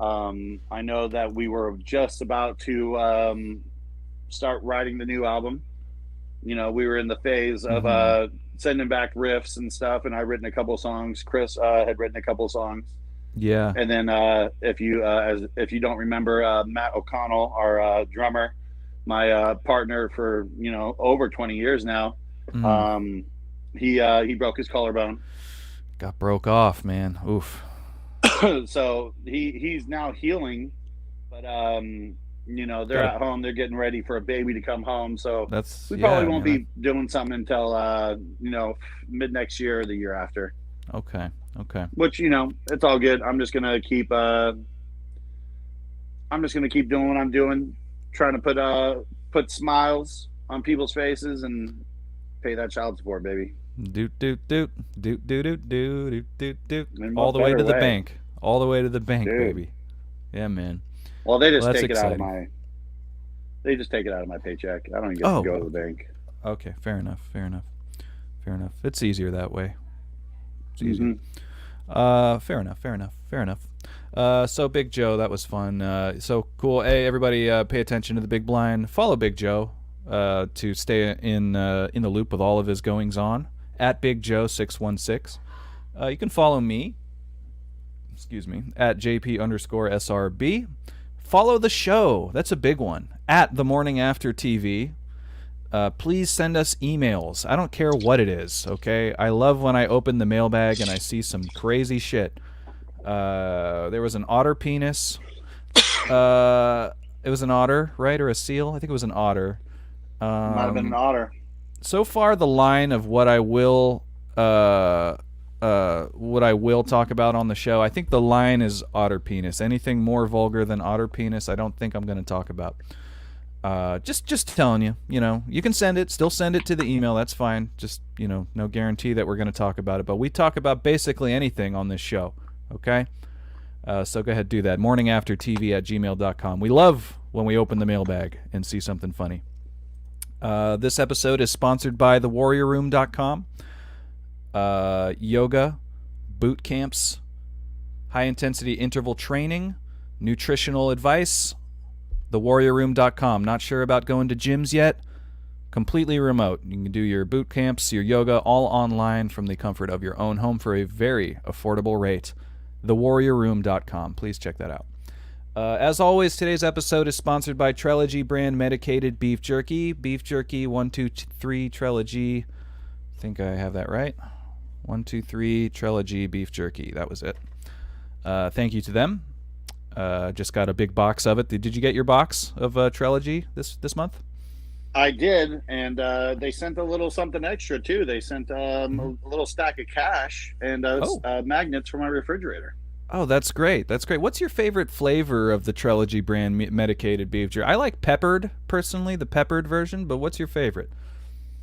I know that we were just about to start writing the new album. We were in the phase of sending back riffs and stuff, and I'd written a couple of songs. Chris had written a couple of songs. Yeah. And then if you don't remember, Matt O'Connell, our drummer, my partner for over 20 years now, he broke his collarbone. Got broke off, man. Oof. So he's now healing, but they're at home. They're getting ready for a baby to come home. So we probably won't be doing something until mid next year or the year after. Okay. Which it's all good. I'm just gonna keep doing what I'm doing, trying to put smiles on people's faces and pay that child support, baby. Doot doot doot doot doot doot doot doot doot. All the way to the bank. All the way to the bank, Dude. baby. Yeah, man. Well, they just Well, that's take it out of exciting. they just take it out of my paycheck. I don't even get to go to the bank. Okay, fair enough. It's easier that way. It's easier. Fair enough. So Big Joe, that was fun. So cool. Hey, everybody, pay attention to the Big Blind. Follow Big Joe to stay in the loop with all of his goings on at Big Joe 616. You can follow me. At JP_SRB. Follow the show. That's a big one. At The Morning After TV. Please send us emails. I don't care what it is, okay? I love when I open the mailbag and I see some crazy shit. There was an otter penis. It was an otter, right? Or a seal? I think it was an otter. Might have been an otter. so far the line of what I will talk about on the show, I think the line is otter penis. Anything more vulgar than otter penis, I don't think I'm going to talk about. Just telling you, you can still send it to the email. That's fine. Just, no guarantee that we're going to talk about it, but we talk about basically anything on this show. Okay. So go ahead, do that. morningaftertv@gmail.com. We love when we open the mailbag and see something funny. This episode is sponsored by thewarriorroom.com. Yoga, boot camps, high-intensity interval training, nutritional advice. Thewarriorroom.com. Not sure about going to gyms yet? Completely remote. You can do your boot camps, your yoga, all online from the comfort of your own home for a very affordable rate. Thewarriorroom.com. Please check that out. As always, today's episode is sponsored by Trilogy brand medicated beef jerky. Beef jerky 123 Trilogy. I think I have that right. 123 Trilogy beef jerky. That was it. Thank you to them. Just got a big box of it. Did you get your box of Trilogy this month? I did, and they sent a little something extra too. They sent a little stack of cash and magnets for my refrigerator. Oh, that's great. That's great. What's your favorite flavor of the Trilogy brand medicated beef jerky? I like peppered, personally, the peppered version, but what's your favorite?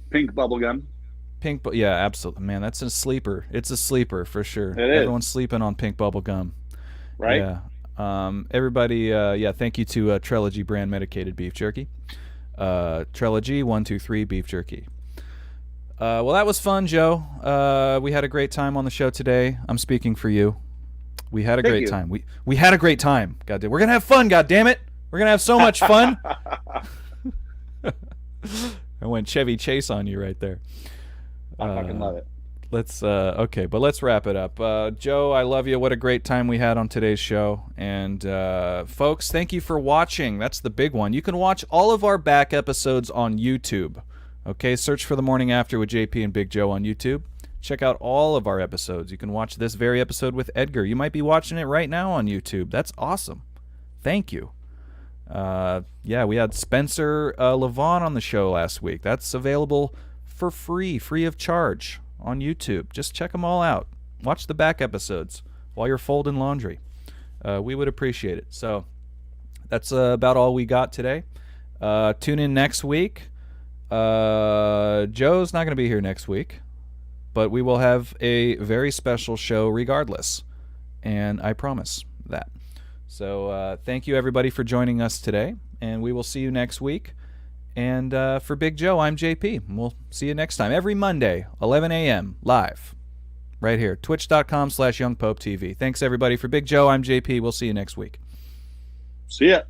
Pink bubblegum. Yeah, absolutely. Man, that's a sleeper. It's a sleeper for sure. It is. Everyone's sleeping on pink bubblegum. Right? Yeah. Everybody, thank you to Trilogy brand medicated beef jerky. Trilogy 123 beef jerky. Well, that was fun, Joe. We had a great time on the show today. I'm speaking for you. We had a great time. We had a great time. Goddamn. We're gonna have fun. Goddammit. We're gonna have so much fun. I went Chevy Chase on you right there. I fucking love it. Let's wrap it up. Joe, I love you. What a great time we had on today's show. And folks, thank you for watching. That's the big one. You can watch all of our back episodes on YouTube. Okay, search for The Morning After with JP and Big Joe on YouTube. Check out all of our episodes. You can watch this very episode with Edgar. You might be watching it right now on YouTube. That's awesome. Thank you. We had Spencer Levon on the show last week. That's available for free of charge on YouTube. Just check them all out. Watch the back episodes while you're folding laundry. We would appreciate it. So that's about all we got today. Tune in next week. Joe's not going to be here next week, but we will have a very special show regardless, and I promise that. So thank you everybody for joining us today, and we will see you next week. And for Big Joe, I'm JP. We'll see you next time. Every Monday, 11 a.m., live, right here, twitch.com/YoungPopeTV. Thanks, everybody. For Big Joe, I'm JP. We'll see you next week. See ya.